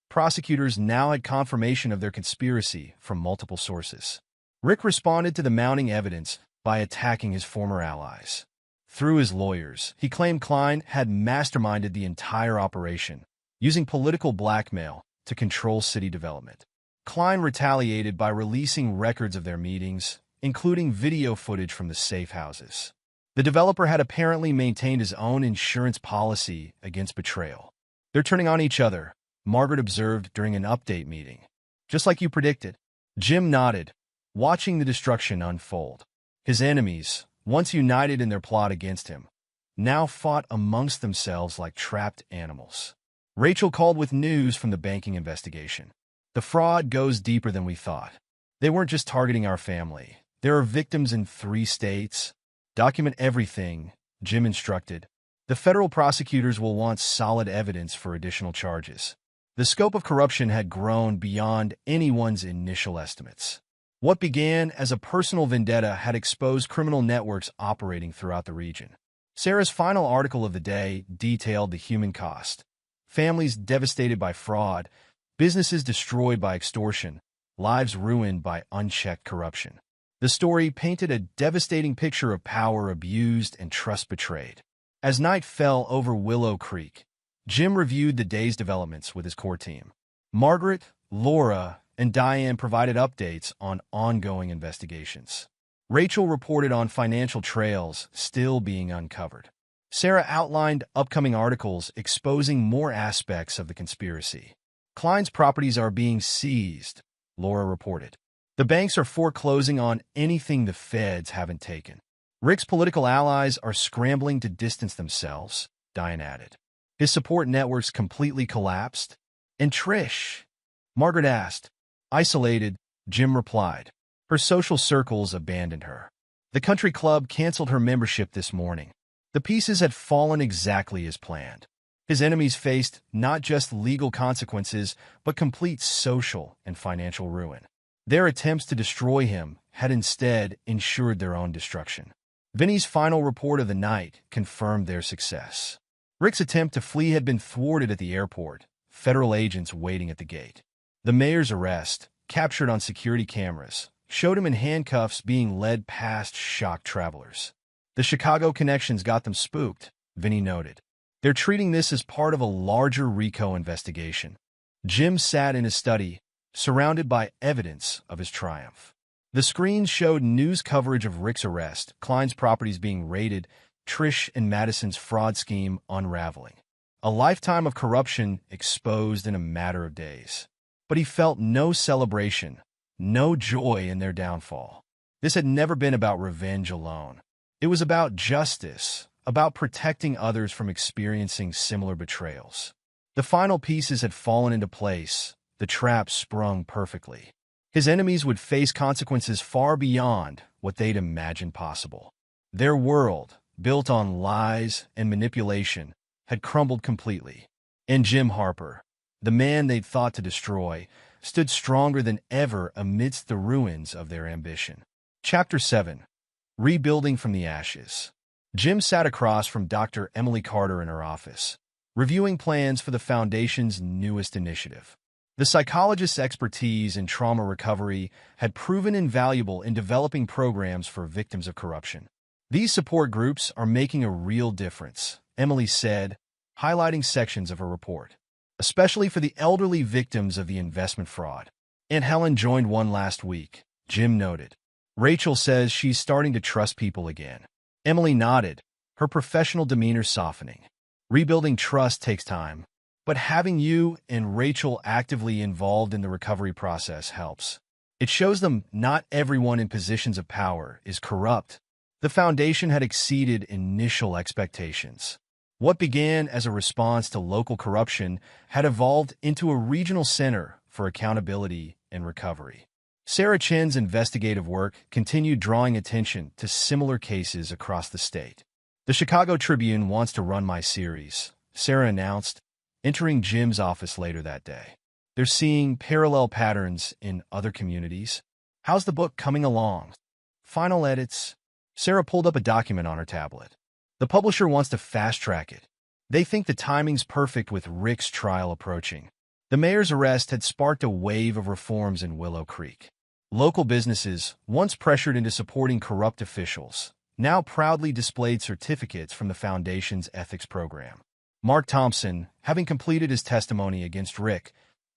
Prosecutors now had confirmation of their conspiracy from multiple sources. Rick responded to the mounting evidence by attacking his former allies. Through his lawyers, he claimed Klein had masterminded the entire operation, using political blackmail to control city development. Klein retaliated by releasing records of their meetings, including video footage from the safe houses. The developer had apparently maintained his own insurance policy against betrayal. They're turning on each other, Margaret observed during an update meeting. Just like you predicted. Jim nodded, watching the destruction unfold. His enemies, once united in their plot against him, now fought amongst themselves like trapped animals. Rachel called with news from the banking investigation. The fraud goes deeper than we thought. They weren't just targeting our family. There are victims in 3 states. Document everything, Jim instructed. The federal prosecutors will want solid evidence for additional charges. The scope of corruption had grown beyond anyone's initial estimates. What began as a personal vendetta had exposed criminal networks operating throughout the region. Sarah's final article of the day detailed the human cost. Families devastated by fraud, businesses destroyed by extortion, lives ruined by unchecked corruption. The story painted a devastating picture of power abused and trust betrayed. As night fell over Willow Creek, Jim reviewed the day's developments with his core team. Margaret, Laura, and Diane provided updates on ongoing investigations. Rachel reported on financial trails still being uncovered. Sarah outlined upcoming articles exposing more aspects of the conspiracy. Klein's properties are being seized, Laura reported. The banks are foreclosing on anything the feds haven't taken. Rick's political allies are scrambling to distance themselves, Diane added. His support networks completely collapsed. And Trish? Margaret asked. Isolated, Jim replied. Her social circles abandoned her. The country club canceled her membership this morning. The pieces had fallen exactly as planned. His enemies faced not just legal consequences, but complete social and financial ruin. Their attempts to destroy him had instead ensured their own destruction. Vinny's final report of the night confirmed their success. Rick's attempt to flee had been thwarted at the airport, federal agents waiting at the gate. The mayor's arrest, captured on security cameras, showed him in handcuffs being led past shocked travelers. The Chicago connections got them spooked, Vinny noted. They're treating this as part of a larger RICO investigation. Jim sat in his study, surrounded by evidence of his triumph. The screens showed news coverage of Rick's arrest, Klein's properties being raided, Trish and Madison's fraud scheme unraveling. A lifetime of corruption exposed in a matter of days. But he felt no celebration, no joy in their downfall. This had never been about revenge alone. It was about justice, about protecting others from experiencing similar betrayals. The final pieces had fallen into place, the trap sprung perfectly. His enemies would face consequences far beyond what they'd imagined possible. Their world, built on lies and manipulation, had crumbled completely. And Jim Harper, the man they'd thought to destroy, stood stronger than ever amidst the ruins of their ambition. Chapter 7. Rebuilding from the Ashes. Jim sat across from Dr. Emily Carter in her office, reviewing plans for the Foundation's newest initiative. The psychologist's expertise in trauma recovery had proven invaluable in developing programs for victims of corruption. These support groups are making a real difference, Emily said, highlighting sections of her report, especially for the elderly victims of the investment fraud. Aunt Helen joined one last week, Jim noted. Rachel says she's starting to trust people again. Emily nodded, her professional demeanor softening. Rebuilding trust takes time, but having you and Rachel actively involved in the recovery process helps. It shows them not everyone in positions of power is corrupt. The Foundation had exceeded initial expectations. What began as a response to local corruption had evolved into a regional center for accountability and recovery. Sarah Chen's investigative work continued drawing attention to similar cases across the state. The Chicago Tribune wants to run my series, Sarah announced, entering Jim's office later that day. They're seeing parallel patterns in other communities. How's the book coming along? Final edits. Sarah pulled up a document on her tablet. The publisher wants to fast-track it. They think the timing's perfect with Rick's trial approaching. The mayor's arrest had sparked a wave of reforms in Willow Creek. Local businesses, once pressured into supporting corrupt officials, now proudly displayed certificates from the Foundation's ethics program. Mark Thompson, having completed his testimony against Rick,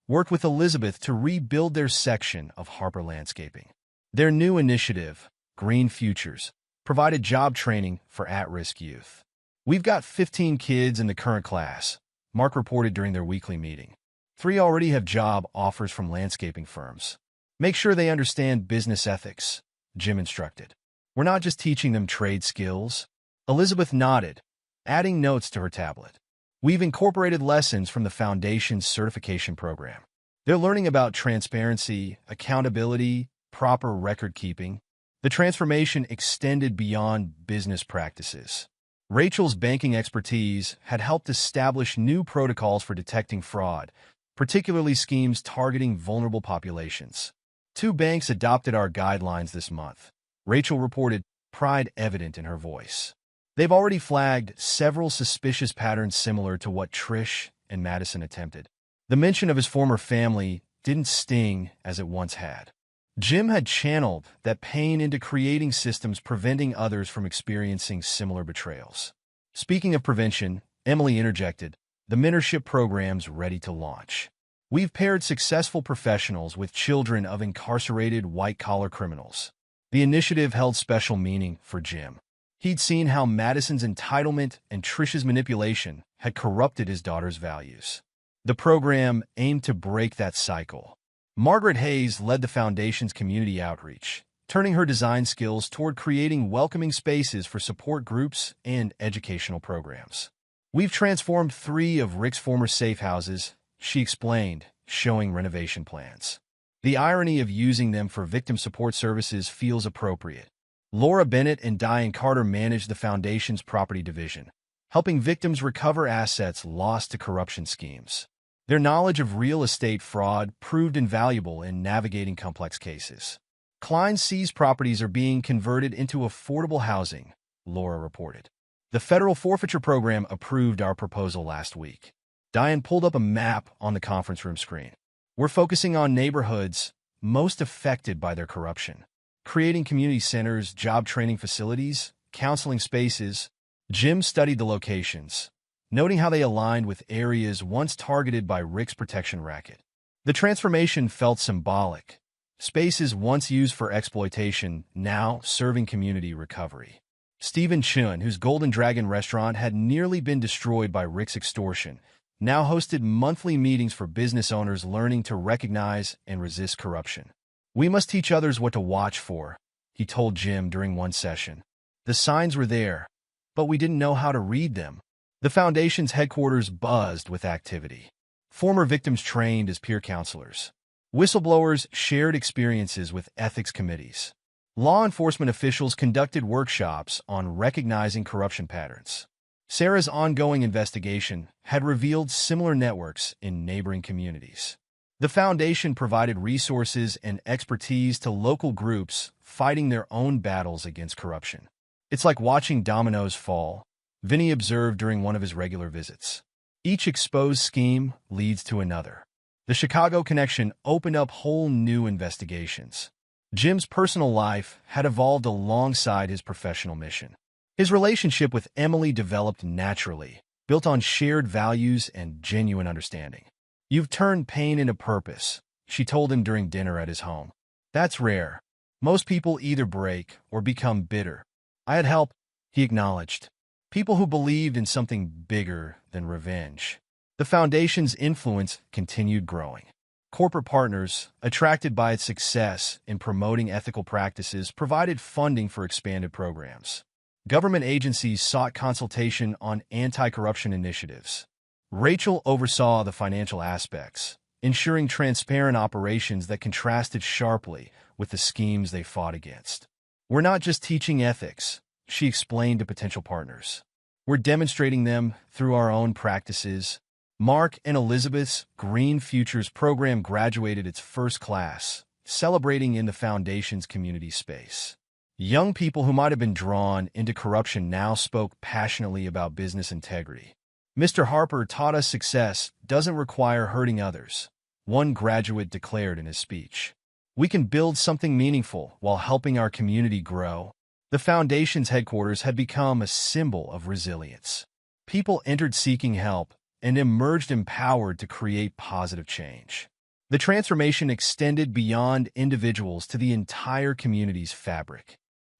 worked with Elizabeth to rebuild their section of Harper Landscaping. Their new initiative, Green Futures, provided job training for at-risk youth. We've got 15 kids in the current class, Mark reported during their weekly meeting. 3 already have job offers from landscaping firms. Make sure they understand business ethics, Jim instructed. We're not just teaching them trade skills. Elizabeth nodded, adding notes to her tablet. We've incorporated lessons from the Foundation's certification program. They're learning about transparency, accountability, proper record keeping. The transformation extended beyond business practices. Rachel's banking expertise had helped establish new protocols for detecting fraud, particularly schemes targeting vulnerable populations. 2 banks adopted our guidelines this month, Rachel reported, pride evident in her voice. They've already flagged several suspicious patterns similar to what Trish and Madison attempted. The mention of his former family didn't sting as it once had. Jim had channeled that pain into creating systems preventing others from experiencing similar betrayals. Speaking of prevention, Emily interjected, the mentorship program's ready to launch. We've paired successful professionals with children of incarcerated white-collar criminals. The initiative held special meaning for Jim. He'd seen how Madison's entitlement and Trish's manipulation had corrupted his daughter's values. The program aimed to break that cycle. Margaret Hayes led the foundation's community outreach, turning her design skills toward creating welcoming spaces for support groups and educational programs. We've transformed 3 of Rick's former safe houses, she explained, showing renovation plans. The irony of using them for victim support services feels appropriate. Laura Bennett and Diane Carter manage the foundation's property division, helping victims recover assets lost to corruption schemes. Their knowledge of real estate fraud proved invaluable in navigating complex cases. Klein's seized properties are being converted into affordable housing, Laura reported. The federal forfeiture program approved our proposal last week. Diane pulled up a map on the conference room screen. We're focusing on neighborhoods most affected by their corruption, creating community centers, job training facilities, counseling spaces. Jim studied the locations, noting how they aligned with areas once targeted by Rick's protection racket. The transformation felt symbolic. Spaces once used for exploitation, now serving community recovery. Stephen Chun, whose Golden Dragon restaurant had nearly been destroyed by Rick's extortion, now hosted monthly meetings for business owners learning to recognize and resist corruption. We must teach others what to watch for, he told Jim during one session. The signs were there, but we didn't know how to read them. The foundation's headquarters buzzed with activity. Former victims trained as peer counselors. Whistleblowers shared experiences with ethics committees. Law enforcement officials conducted workshops on recognizing corruption patterns. Sarah's ongoing investigation had revealed similar networks in neighboring communities. The foundation provided resources and expertise to local groups fighting their own battles against corruption. It's like watching dominoes fall, Vinny observed during one of his regular visits. Each exposed scheme leads to another. The Chicago connection opened up whole new investigations. Jim's personal life had evolved alongside his professional mission. His relationship with Emily developed naturally, built on shared values and genuine understanding. You've turned pain into purpose, she told him during dinner at his home. That's rare. Most people either break or become bitter. I had help, he acknowledged. People who believed in something bigger than revenge. The foundation's influence continued growing. Corporate partners, attracted by its success in promoting ethical practices, provided funding for expanded programs. Government agencies sought consultation on anti-corruption initiatives. Rachel oversaw the financial aspects, ensuring transparent operations that contrasted sharply with the schemes they fought against. We're not just teaching ethics, she explained to potential partners. We're demonstrating them through our own practices. Mark and Elizabeth's Green Futures program graduated its first class, celebrating in the foundation's community space. Young people who might have been drawn into corruption now spoke passionately about business integrity. Mr. Harper taught us success doesn't require hurting others, one graduate declared in his speech. We can build something meaningful while helping our community grow. The foundation's headquarters had become a symbol of resilience. People entered seeking help and emerged empowered to create positive change. The transformation extended beyond individuals to the entire community's fabric.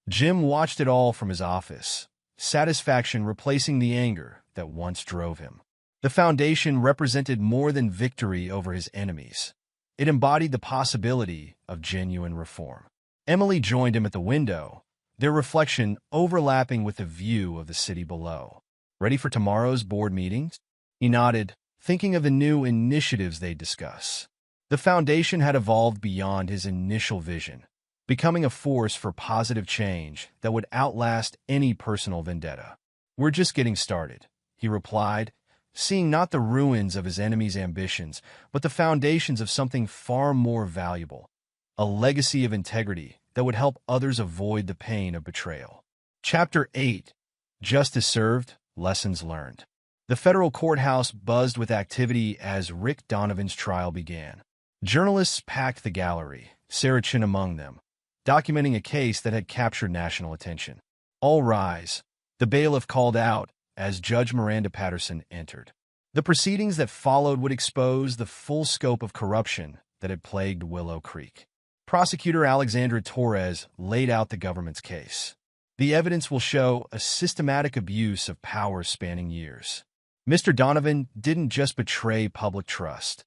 Jim watched it all from his office, satisfaction replacing the anger that once drove him. The foundation represented more than victory over his enemies. It embodied the possibility of genuine reform. Emily joined him at the window, their reflection overlapping with the view of the city below. Ready for tomorrow's board meetings? He nodded, thinking of the new initiatives they'd discuss. The foundation had evolved beyond his initial vision, becoming a force for positive change that would outlast any personal vendetta. We're just getting started, he replied, seeing not the ruins of his enemy's ambitions, but the foundations of something far more valuable, a legacy of integrity that would help others avoid the pain of betrayal. Chapter 8. Justice Served, Lessons Learned. The federal courthouse buzzed with activity as Rick Donovan's trial began. Journalists packed the gallery, Sarah Chin among them, documenting a case that had captured national attention. All rise, the bailiff called out as Judge Miranda Patterson entered. The proceedings that followed would expose the full scope of corruption that had plagued Willow Creek. Prosecutor Alexandra Torres laid out the government's case. The evidence will show a systematic abuse of power spanning years. Mr. Donovan didn't just betray public trust.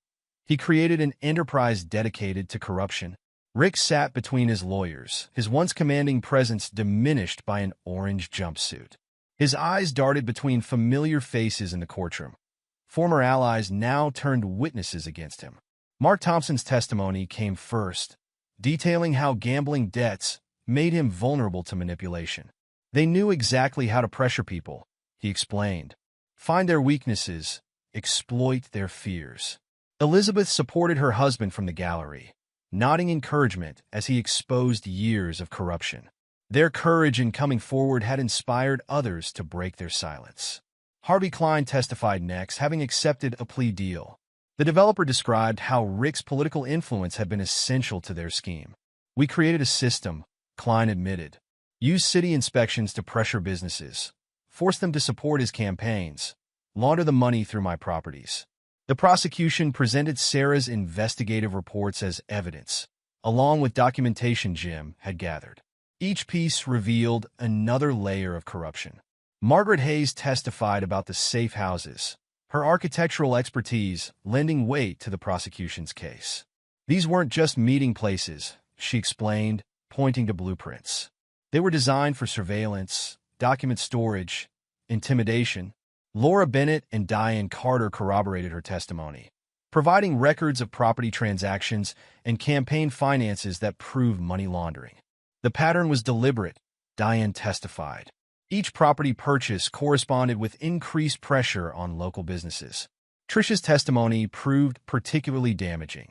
He created an enterprise dedicated to corruption. Rick sat between his lawyers, his once commanding presence diminished by an orange jumpsuit. His eyes darted between familiar faces in the courtroom. Former allies now turned witnesses against him. Mark Thompson's testimony came first, detailing how gambling debts made him vulnerable to manipulation. They knew exactly how to pressure people, he explained. Find their weaknesses, exploit their fears. Elizabeth supported her husband from the gallery, nodding encouragement as he exposed years of corruption. Their courage in coming forward had inspired others to break their silence. Harvey Klein testified next, having accepted a plea deal. The developer described how Rick's political influence had been essential to their scheme. We created a system, Klein admitted. Used city inspections to pressure businesses, forced them to support his campaigns, launder the money through my properties. The prosecution presented Sarah's investigative reports as evidence, along with documentation Jim had gathered. Each piece revealed another layer of corruption. Margaret Hayes testified about the safe houses, her architectural expertise lending weight to the prosecution's case. These weren't just meeting places, she explained, pointing to blueprints. They were designed for surveillance, document storage, intimidation. Laura Bennett and Diane Carter corroborated her testimony, providing records of property transactions and campaign finances that proved money laundering. The pattern was deliberate, Diane testified. Each property purchase corresponded with increased pressure on local businesses. Trish's testimony proved particularly damaging.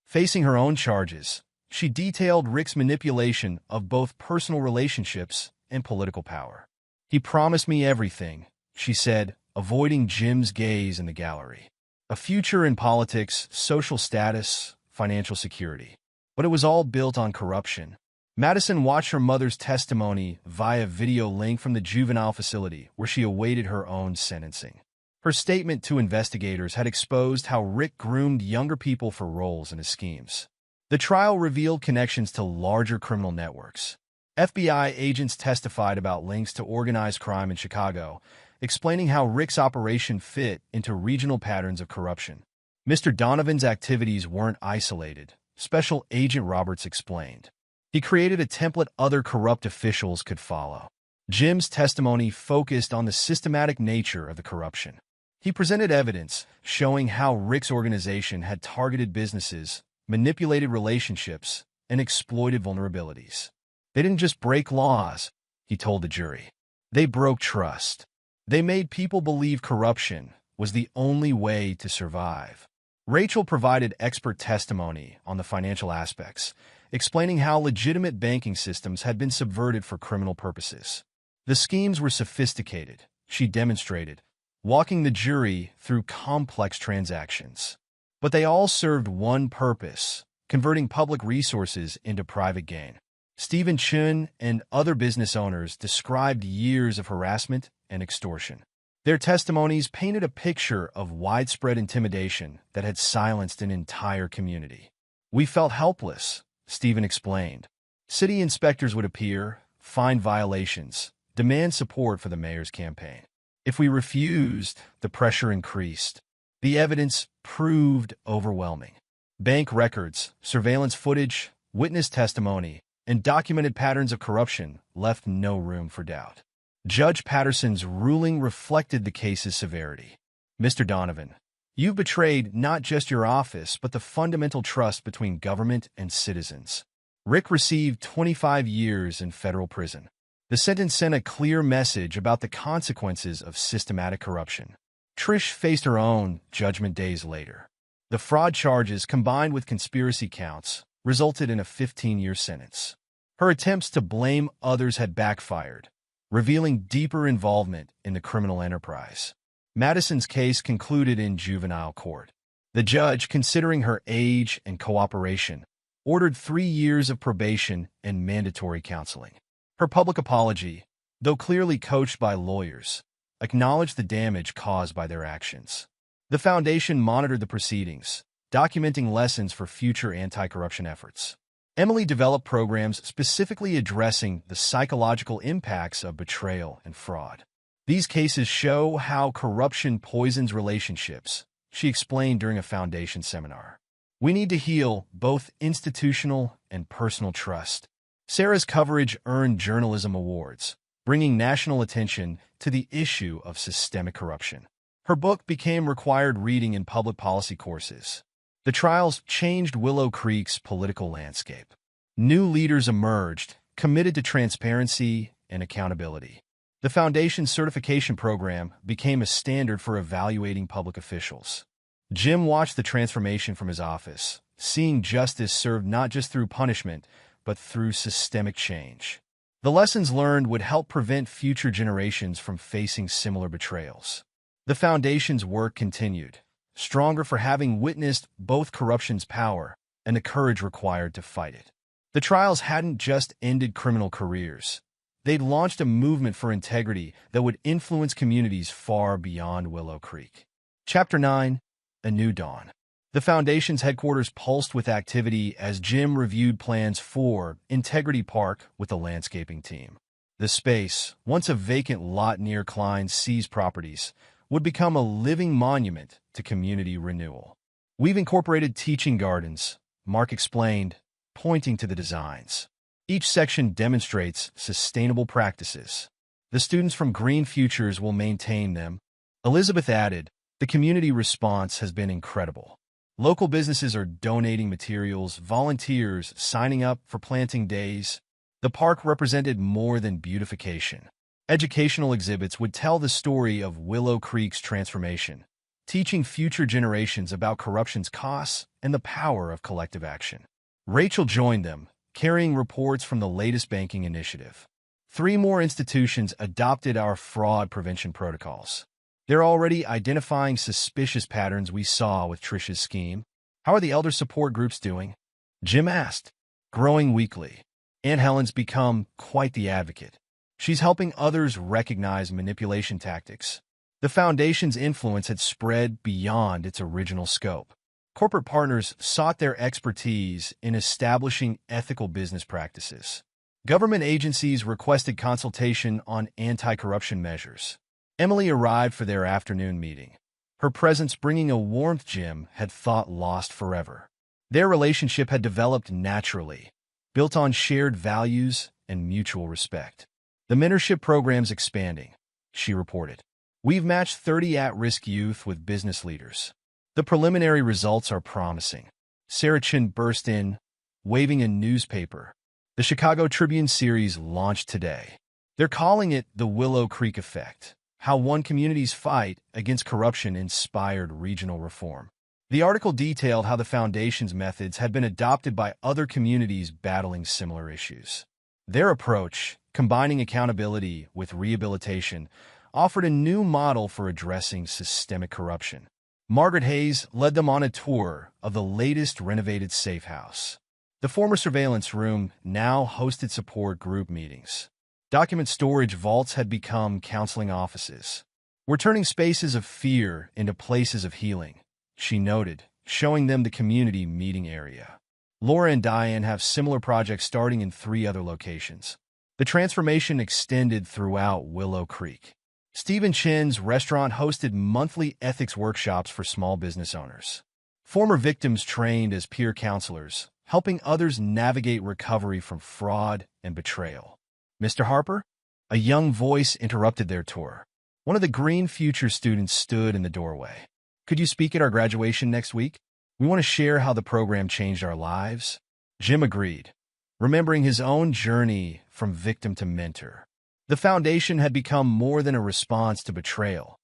Facing her own charges, she detailed Rick's manipulation of both personal relationships and political power. He promised me everything, she said, avoiding Jim's gaze in the gallery. A future in politics, social status, financial security. But it was all built on corruption. Madison watched her mother's testimony via video link from the juvenile facility where she awaited her own sentencing. Her statement to investigators had exposed how Rick groomed younger people for roles in his schemes. The trial revealed connections to larger criminal networks. FBI agents testified about links to organized crime in Chicago, explaining how Rick's operation fit into regional patterns of corruption. Mr. Donovan's activities weren't isolated, Special Agent Roberts explained. He created a template other corrupt officials could follow. Jim's testimony focused on the systematic nature of the corruption. He presented evidence showing how Rick's organization had targeted businesses, manipulated relationships, and exploited vulnerabilities. They didn't just break laws, he told the jury. They broke trust. They made people believe corruption was the only way to survive. Rachel provided expert testimony on the financial aspects, explaining how legitimate banking systems had been subverted for criminal purposes. The schemes were sophisticated, she demonstrated, walking the jury through complex transactions. But they all served one purpose, converting public resources into private gain. Stephen Chun and other business owners described years of harassment and extortion. Their testimonies painted a picture of widespread intimidation that had silenced an entire community. We felt helpless, Stephen explained. City inspectors would appear, find violations, demand support for the mayor's campaign. If we refused, the pressure increased. The evidence proved overwhelming. Bank records, surveillance footage, witness testimony, and documented patterns of corruption left no room for doubt. Judge Patterson's ruling reflected the case's severity. Mr. Donovan, you've betrayed not just your office, but the fundamental trust between government and citizens. Rick received 25 years in federal prison. The sentence sent a clear message about the consequences of systematic corruption. Trish faced her own judgment days later. The fraud charges, combined with conspiracy counts, resulted in a 15-year sentence. Her attempts to blame others had backfired, revealing deeper involvement in the criminal enterprise. Madison's case concluded in juvenile court. The judge, considering her age and cooperation, ordered 3 years of probation and mandatory counseling. Her public apology, though clearly coached by lawyers, acknowledged the damage caused by their actions. The foundation monitored the proceedings, documenting lessons for future anti-corruption efforts. Emily developed programs specifically addressing the psychological impacts of betrayal and fraud. These cases show how corruption poisons relationships, she explained during a foundation seminar. We need to heal both institutional and personal trust. Sarah's coverage earned journalism awards, bringing national attention to the issue of systemic corruption. Her book became required reading in public policy courses. The trials changed Willow Creek's political landscape. New leaders emerged, committed to transparency and accountability. The Foundation's certification program became a standard for evaluating public officials. Jim watched the transformation from his office, seeing justice served not just through punishment, but through systemic change. The lessons learned would help prevent future generations from facing similar betrayals. The Foundation's work continued, stronger for having witnessed both corruption's power and the courage required to fight it. The trials hadn't just ended criminal careers. They'd launched a movement for integrity that would influence communities far beyond Willow Creek. Chapter 9: A New Dawn. The Foundation's headquarters pulsed with activity as Jim reviewed plans for Integrity Park with the landscaping team. The space, once a vacant lot near Klein's seized properties, would become a living monument to community renewal. We've incorporated teaching gardens, Mark explained, pointing to the designs. Each section demonstrates sustainable practices. The students from Green Futures will maintain them. Elizabeth added, the community response has been incredible. Local businesses are donating materials, volunteers signing up for planting days. The park represented more than beautification. Educational exhibits would tell the story of Willow Creek's transformation, teaching future generations about corruption's costs and the power of collective action. Rachel joined them, carrying reports from the latest banking initiative. 3 more institutions adopted our fraud prevention protocols. They're already identifying suspicious patterns we saw with Trish's scheme. How are the elder support groups doing? Jim asked. Growing weekly. Aunt Helen's become quite the advocate. She's helping others recognize manipulation tactics. The Foundation's influence had spread beyond its original scope. Corporate partners sought their expertise in establishing ethical business practices. Government agencies requested consultation on anti-corruption measures. Emily arrived for their afternoon meeting. Her presence bringing a warmth Jim had thought lost forever. Their relationship had developed naturally, built on shared values and mutual respect. The mentorship program's expanding, she reported. We've matched 30 at-risk youth with business leaders. The preliminary results are promising. Sarah Chin burst in, waving a newspaper. The Chicago Tribune series launched today. They're calling it the Willow Creek Effect, how one community's fight against corruption inspired regional reform. The article detailed how the Foundation's methods had been adopted by other communities battling similar issues. Their approach, combining accountability with rehabilitation, offered a new model for addressing systemic corruption. Margaret Hayes led them on a tour of the latest renovated safe house. The former surveillance room now hosted support group meetings. Document storage vaults had become counseling offices. We're turning spaces of fear into places of healing, she noted, showing them the community meeting area. Laura and Diane have similar projects starting in 3 other locations. The transformation extended throughout Willow Creek. Stephen Chin's restaurant hosted monthly ethics workshops for small business owners. Former victims trained as peer counselors, helping others navigate recovery from fraud and betrayal. Mr. Harper? A young voice interrupted their tour. One of the Green Future students stood in the doorway. Could you speak at our graduation next week? We want to share how the program changed our lives. Jim agreed, remembering his own journey from victim to mentor. The Foundation had become more than a response to betrayal.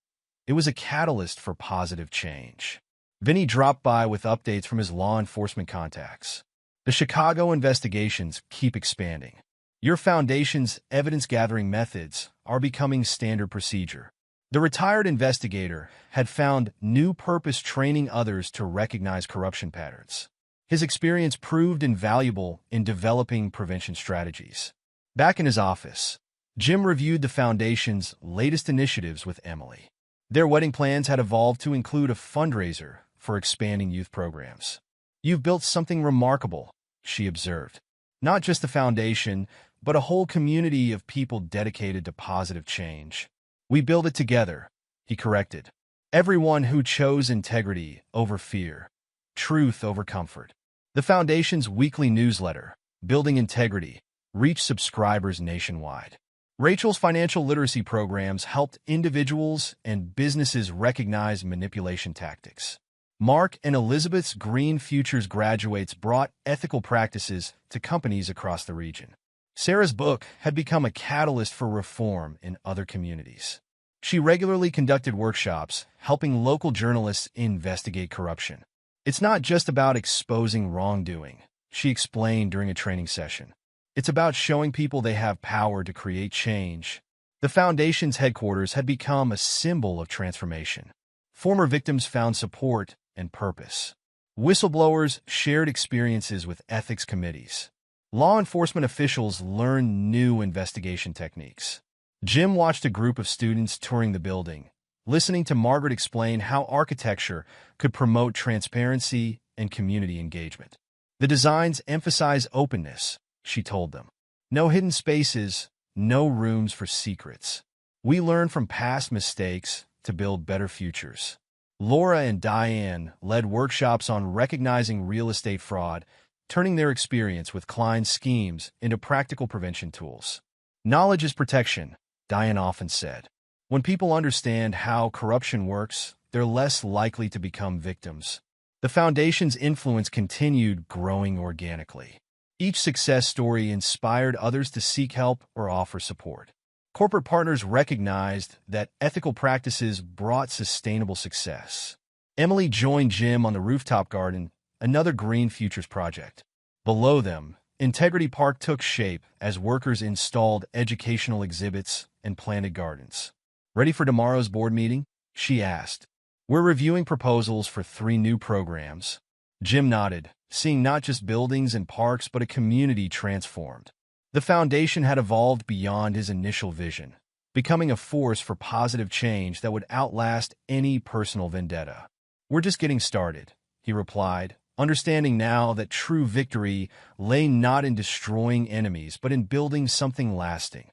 It was a catalyst for positive change. Vinny dropped by with updates from his law enforcement contacts. The Chicago investigations keep expanding. Your Foundation's evidence-gathering methods are becoming standard procedure. The retired investigator had found new purpose training others to recognize corruption patterns. His experience proved invaluable in developing prevention strategies. Back in his office, Jim reviewed the Foundation's latest initiatives with Emily. Their wedding plans had evolved to include a fundraiser for expanding youth programs. You've built something remarkable, she observed. Not just the foundation, but a whole community of people dedicated to positive change. We build it together, he corrected. Everyone who chose integrity over fear, truth over comfort. The Foundation's weekly newsletter, Building Integrity, reached subscribers nationwide. Rachel's financial literacy programs helped individuals and businesses recognize manipulation tactics. Mark and Elizabeth's Green Futures graduates brought ethical practices to companies across the region. Sarah's book had become a catalyst for reform in other communities. She regularly conducted workshops, helping local journalists investigate corruption. It's not just about exposing wrongdoing, she explained during a training session. It's about showing people they have power to create change. The Foundation's headquarters had become a symbol of transformation. Former victims found support and purpose. Whistleblowers shared experiences with ethics committees. Law enforcement officials learned new investigation techniques. Jim watched a group of students touring the building, listening to Margaret explain how architecture could promote transparency and community engagement. The designs emphasize openness, she told them. No hidden spaces, no rooms for secrets. We learn from past mistakes to build better futures. Laura and Diane led workshops on recognizing real estate fraud, turning their experience with client schemes into practical prevention tools. Knowledge is protection, Diane often said. When people understand how corruption works, they're less likely to become victims. The Foundation's influence continued growing organically. Each success story inspired others to seek help or offer support. Corporate partners recognized that ethical practices brought sustainable success. Emily joined Jim on the rooftop garden, another Green Futures project. Below them, Integrity Park took shape as workers installed educational exhibits and planted gardens. Ready for tomorrow's board meeting? She asked. We're reviewing proposals for 3 new programs. Jim nodded, seeing not just buildings and parks but a community transformed. The Foundation had evolved beyond his initial vision, becoming a force for positive change that would outlast any personal vendetta. We're just getting started, he replied, understanding now that true victory lay not in destroying enemies but in building something lasting,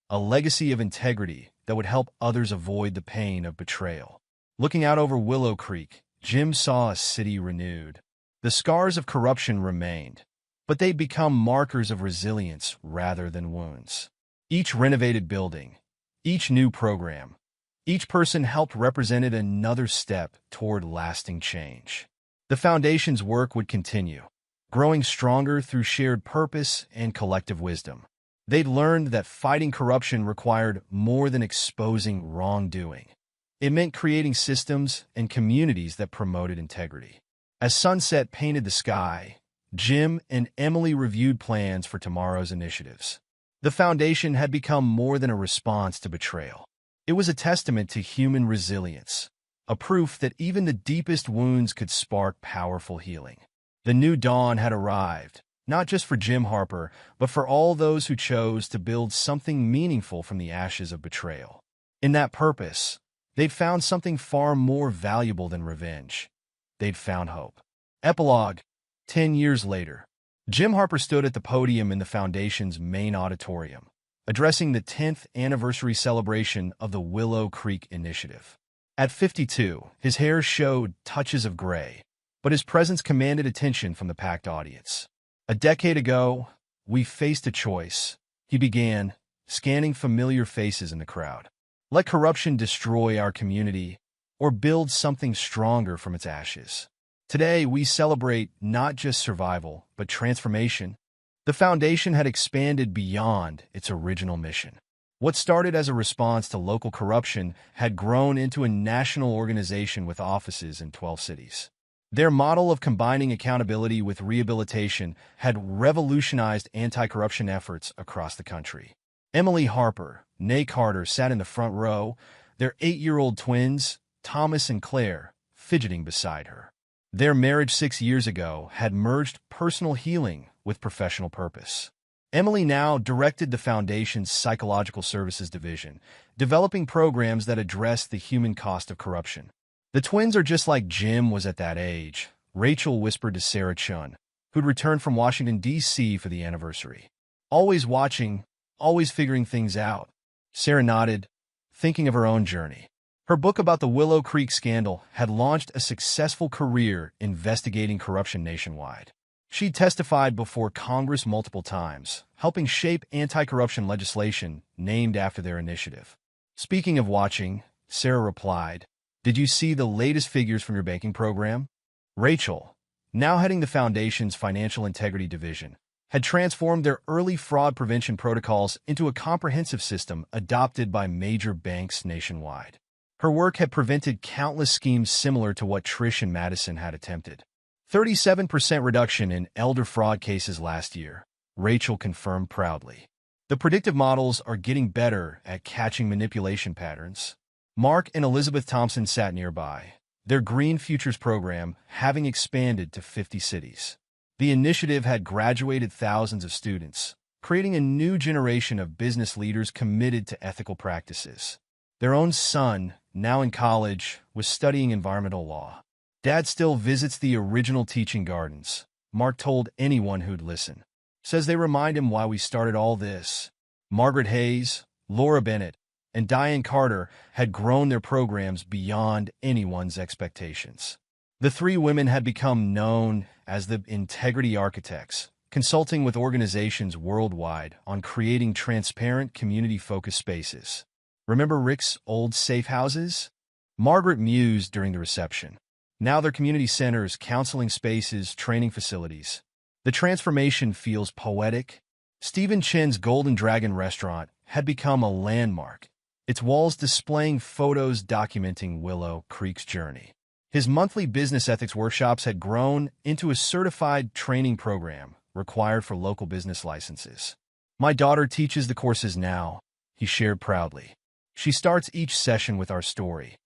a legacy of integrity that would help others avoid the pain of betrayal. Looking out over Willow Creek, Jim saw a city renewed. The scars of corruption remained, but they'd become markers of resilience rather than wounds. Each renovated building, each new program, each person helped represented another step toward lasting change. The Foundation's work would continue, growing stronger through shared purpose and collective wisdom. They'd learned that fighting corruption required more than exposing wrongdoing. It meant creating systems and communities that promoted integrity. As sunset painted the sky, Jim and Emily reviewed plans for tomorrow's initiatives. The Foundation had become more than a response to betrayal. It was a testament to human resilience, a proof that even the deepest wounds could spark powerful healing. The new dawn had arrived, not just for Jim Harper, but for all those who chose to build something meaningful from the ashes of betrayal. In that purpose, they'd found something far more valuable than revenge. They'd found hope. Epilogue. 10 years later, Jim Harper stood at the podium in the Foundation's main auditorium, addressing the 10th anniversary celebration of the Willow Creek Initiative. At 52, his hair showed touches of gray, but his presence commanded attention from the packed audience. A decade ago, we faced a choice, he began, scanning familiar faces in the crowd. Let corruption destroy our community, or build something stronger from its ashes. Today, we celebrate not just survival, but transformation. The Foundation had expanded beyond its original mission. What started as a response to local corruption had grown into a national organization with offices in 12 cities. Their model of combining accountability with rehabilitation had revolutionized anti-corruption efforts across the country. Emily Harper, née Carter, sat in the front row, their 8-year-old twins, Thomas and Claire, fidgeting beside her. Their marriage 6 years ago had merged personal healing with professional purpose. Emily now directed the Foundation's Psychological Services Division, developing programs that addressed the human cost of corruption. The twins are just like Jim was at that age, Rachel whispered to Sarah Chun, who'd returned from Washington, D.C. for the anniversary. Always watching, always figuring things out. Sarah nodded, thinking of her own journey. Her book about the Willow Creek scandal had launched a successful career investigating corruption nationwide. She testified before Congress multiple times, helping shape anti-corruption legislation named after their initiative. Speaking of watching, Sarah replied, "Did you see the latest figures from your banking program?" Rachel, now heading the Foundation's Financial Integrity Division, had transformed their early fraud prevention protocols into a comprehensive system adopted by major banks nationwide. Her work had prevented countless schemes similar to what Trish and Madison had attempted. 37% reduction in elder fraud cases last year, Rachel confirmed proudly. The predictive models are getting better at catching manipulation patterns. Mark and Elizabeth Thompson sat nearby, their Green Futures program having expanded to 50 cities. The initiative had graduated thousands of students, creating a new generation of business leaders committed to ethical practices. Their own son, now in college, was studying environmental law. Dad still visits the original teaching gardens, Mark told anyone who'd listen. Says they remind him why we started all this. Margaret Hayes, Laura Bennett, and Diane Carter had grown their programs beyond anyone's expectations. The three women had become known as the Integrity Architects, consulting with organizations worldwide on creating transparent, community-focused spaces. Remember Rick's old safe houses? Margaret mused during the reception. Now they're community centers, counseling spaces, training facilities. The transformation feels poetic. Stephen Chen's Golden Dragon restaurant had become a landmark, its walls displaying photos documenting Willow Creek's journey. His monthly business ethics workshops had grown into a certified training program required for local business licenses. "My daughter teaches the courses now," he shared proudly. "She starts each session with our story,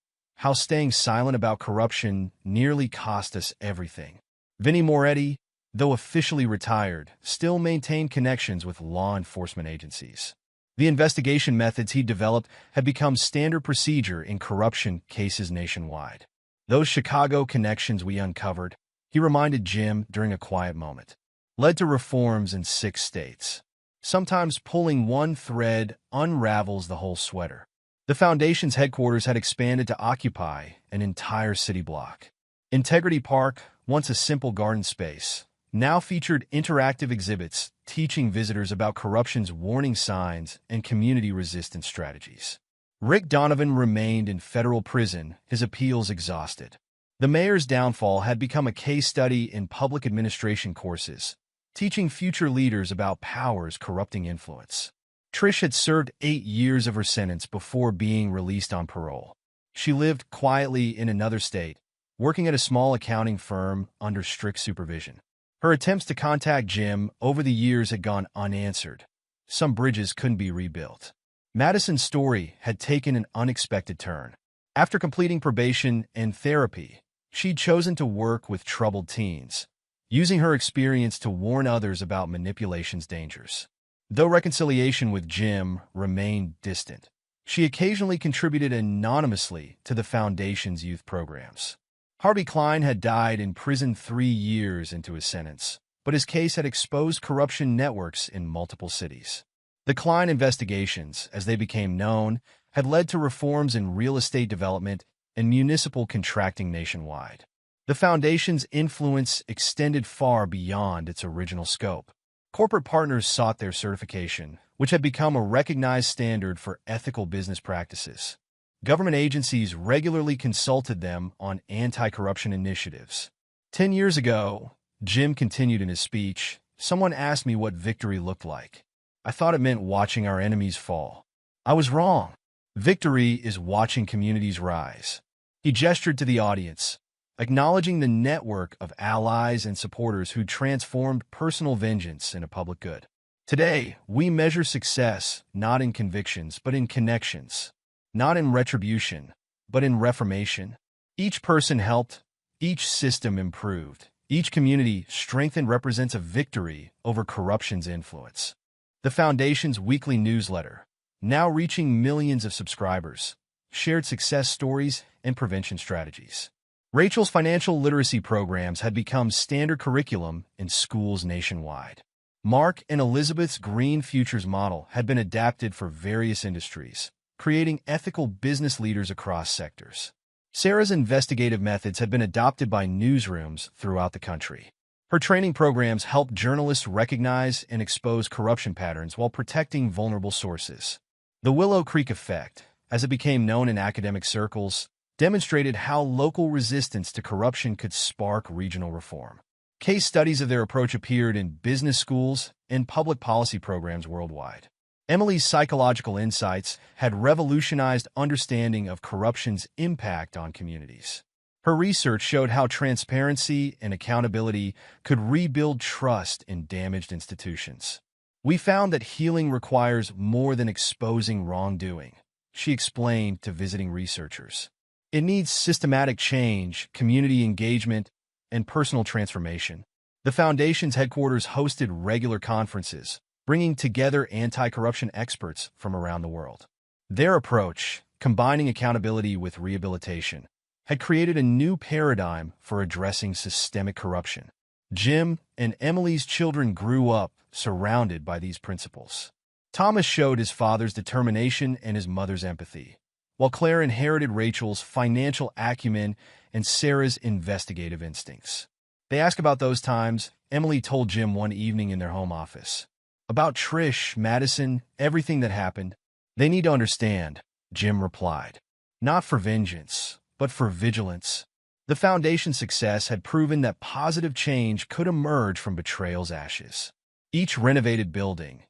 how staying silent about corruption nearly cost us everything." Vinnie Moretti, though officially retired, still maintained connections with law enforcement agencies. The investigation methods he developed had become standard procedure in corruption cases nationwide. "Those Chicago connections we uncovered," he reminded Jim during a quiet moment, "led to reforms in 6 states. Sometimes pulling one thread unravels the whole sweater." The Foundation's headquarters had expanded to occupy an entire city block. Integrity Park, once a simple garden space, now featured interactive exhibits teaching visitors about corruption's warning signs and community resistance strategies. Rick Donovan remained in federal prison, his appeals exhausted. The mayor's downfall had become a case study in public administration courses, teaching future leaders about power's corrupting influence. Trish had served 8 years of her sentence before being released on parole. She lived quietly in another state, working at a small accounting firm under strict supervision. Her attempts to contact Jim over the years had gone unanswered. Some bridges couldn't be rebuilt. Madison's story had taken an unexpected turn. After completing probation and therapy, she'd chosen to work with troubled teens, using her experience to warn others about manipulation's dangers. Though reconciliation with Jim remained distant, she occasionally contributed anonymously to the Foundation's youth programs. Harvey Klein had died in prison 3 years into his sentence, but his case had exposed corruption networks in multiple cities. The Klein investigations, as they became known, had led to reforms in real estate development and municipal contracting nationwide. The Foundation's influence extended far beyond its original scope. Corporate partners sought their certification, which had become a recognized standard for ethical business practices. Government agencies regularly consulted them on anti-corruption initiatives. 10 years ago, Jim continued in his speech, someone asked me what victory looked like. I thought it meant watching our enemies fall. I was wrong. Victory is watching communities rise. He gestured to the audience, acknowledging the network of allies and supporters who transformed personal vengeance into public good. Today, we measure success not in convictions, but in connections. Not in retribution, but in reformation. Each person helped, each system improved, each community strengthened represents a victory over corruption's influence. The Foundation's weekly newsletter, now reaching millions of subscribers, shared success stories and prevention strategies. Rachel's financial literacy programs had become standard curriculum in schools nationwide. Mark and Elizabeth's Green Futures model had been adapted for various industries, creating ethical business leaders across sectors. Sarah's investigative methods had been adopted by newsrooms throughout the country. Her training programs helped journalists recognize and expose corruption patterns while protecting vulnerable sources. The Willow Creek Effect, as it became known in academic circles, demonstrated how local resistance to corruption could spark regional reform. Case studies of their approach appeared in business schools and public policy programs worldwide. Emily's psychological insights had revolutionized understanding of corruption's impact on communities. Her research showed how transparency and accountability could rebuild trust in damaged institutions. We found that healing requires more than exposing wrongdoing, she explained to visiting researchers. It needs systematic change, community engagement, and personal transformation. The Foundation's headquarters hosted regular conferences, bringing together anti-corruption experts from around the world. Their approach, combining accountability with rehabilitation, had created a new paradigm for addressing systemic corruption. Jim and Emily's children grew up surrounded by these principles. Thomas showed his father's determination and his mother's empathy, while Claire inherited Rachel's financial acumen and Sarah's investigative instincts. They asked about those times. Emily told Jim one evening in their home office. About Trish, Madison, everything that happened. They need to understand, Jim replied. Not for vengeance, but for vigilance. The Foundation's success had proven that positive change could emerge from betrayal's ashes. Each renovated building,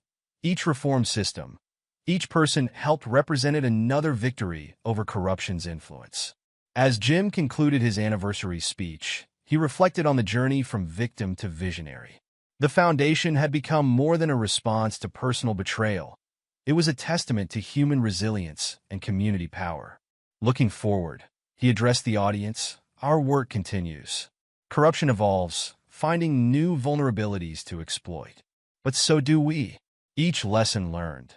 each reformed system, each person helped represented another victory over corruption's influence. As Jim concluded his anniversary speech, he reflected on the journey from victim to visionary. The Foundation had become more than a response to personal betrayal. It was a testament to human resilience and community power. Looking forward, he addressed the audience, our work continues. Corruption evolves, finding new vulnerabilities to exploit. But so do we. Each lesson learned,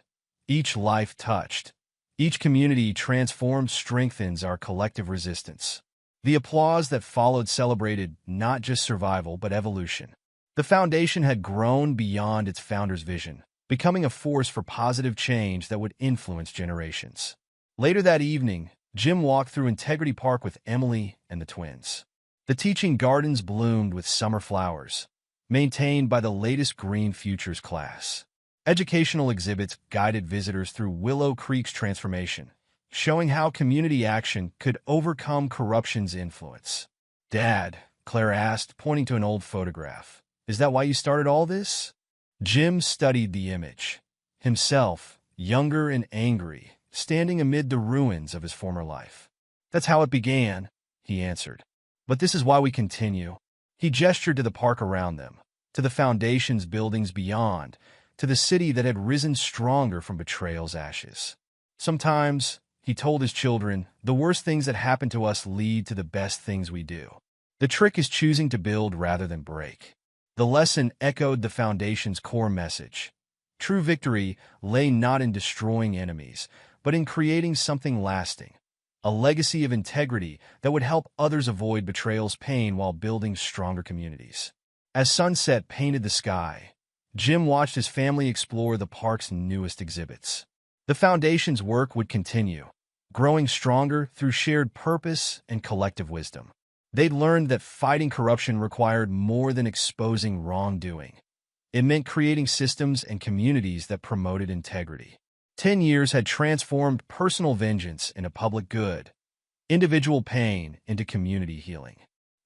each life touched, each community transformed strengthens our collective resistance. The applause that followed celebrated not just survival but evolution. The Foundation had grown beyond its founder's vision, becoming a force for positive change that would influence generations. Later that evening, Jim walked through Integrity Park with Emily and the twins. The teaching gardens bloomed with summer flowers, maintained by the latest Green Futures class. Educational exhibits guided visitors through Willow Creek's transformation, showing how community action could overcome corruption's influence. Dad, Claire asked, pointing to an old photograph. Is that why you started all this? Jim studied the image. Himself, younger and angry, standing amid the ruins of his former life. That's how it began, he answered. But this is why we continue. He gestured to the park around them, to the Foundation's buildings beyond, to the city that had risen stronger from betrayal's ashes. Sometimes, he told his children, the worst things that happen to us lead to the best things we do. The trick is choosing to build rather than break. The lesson echoed the Foundation's core message. True victory lay not in destroying enemies, but in creating something lasting, a legacy of integrity that would help others avoid betrayal's pain while building stronger communities. As sunset painted the sky, Jim watched his family explore the park's newest exhibits. The Foundation's work would continue, growing stronger through shared purpose and collective wisdom. They'd learned that fighting corruption required more than exposing wrongdoing. It meant creating systems and communities that promoted integrity. 10 years had transformed personal vengeance into public good, individual pain into community healing.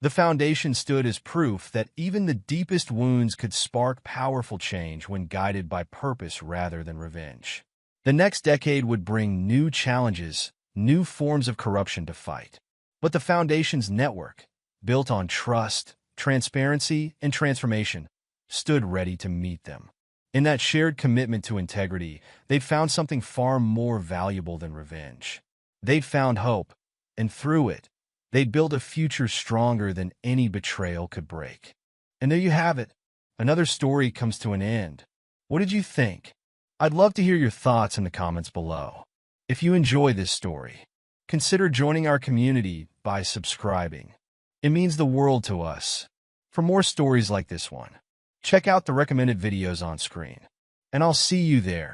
The Foundation stood as proof that even the deepest wounds could spark powerful change when guided by purpose rather than revenge. The next decade would bring new challenges, new forms of corruption to fight. But the Foundation's network, built on trust, transparency, and transformation, stood ready to meet them. In that shared commitment to integrity, they'd found something far more valuable than revenge. They'd found hope, and through it, they'd build a future stronger than any betrayal could break. And there you have it. Another story comes to an end. What did you think? I'd love to hear your thoughts in the comments below. If you enjoy this story, consider joining our community by subscribing, It means the world to us. For more stories like this one, check out the recommended videos on screen. And I'll see you there.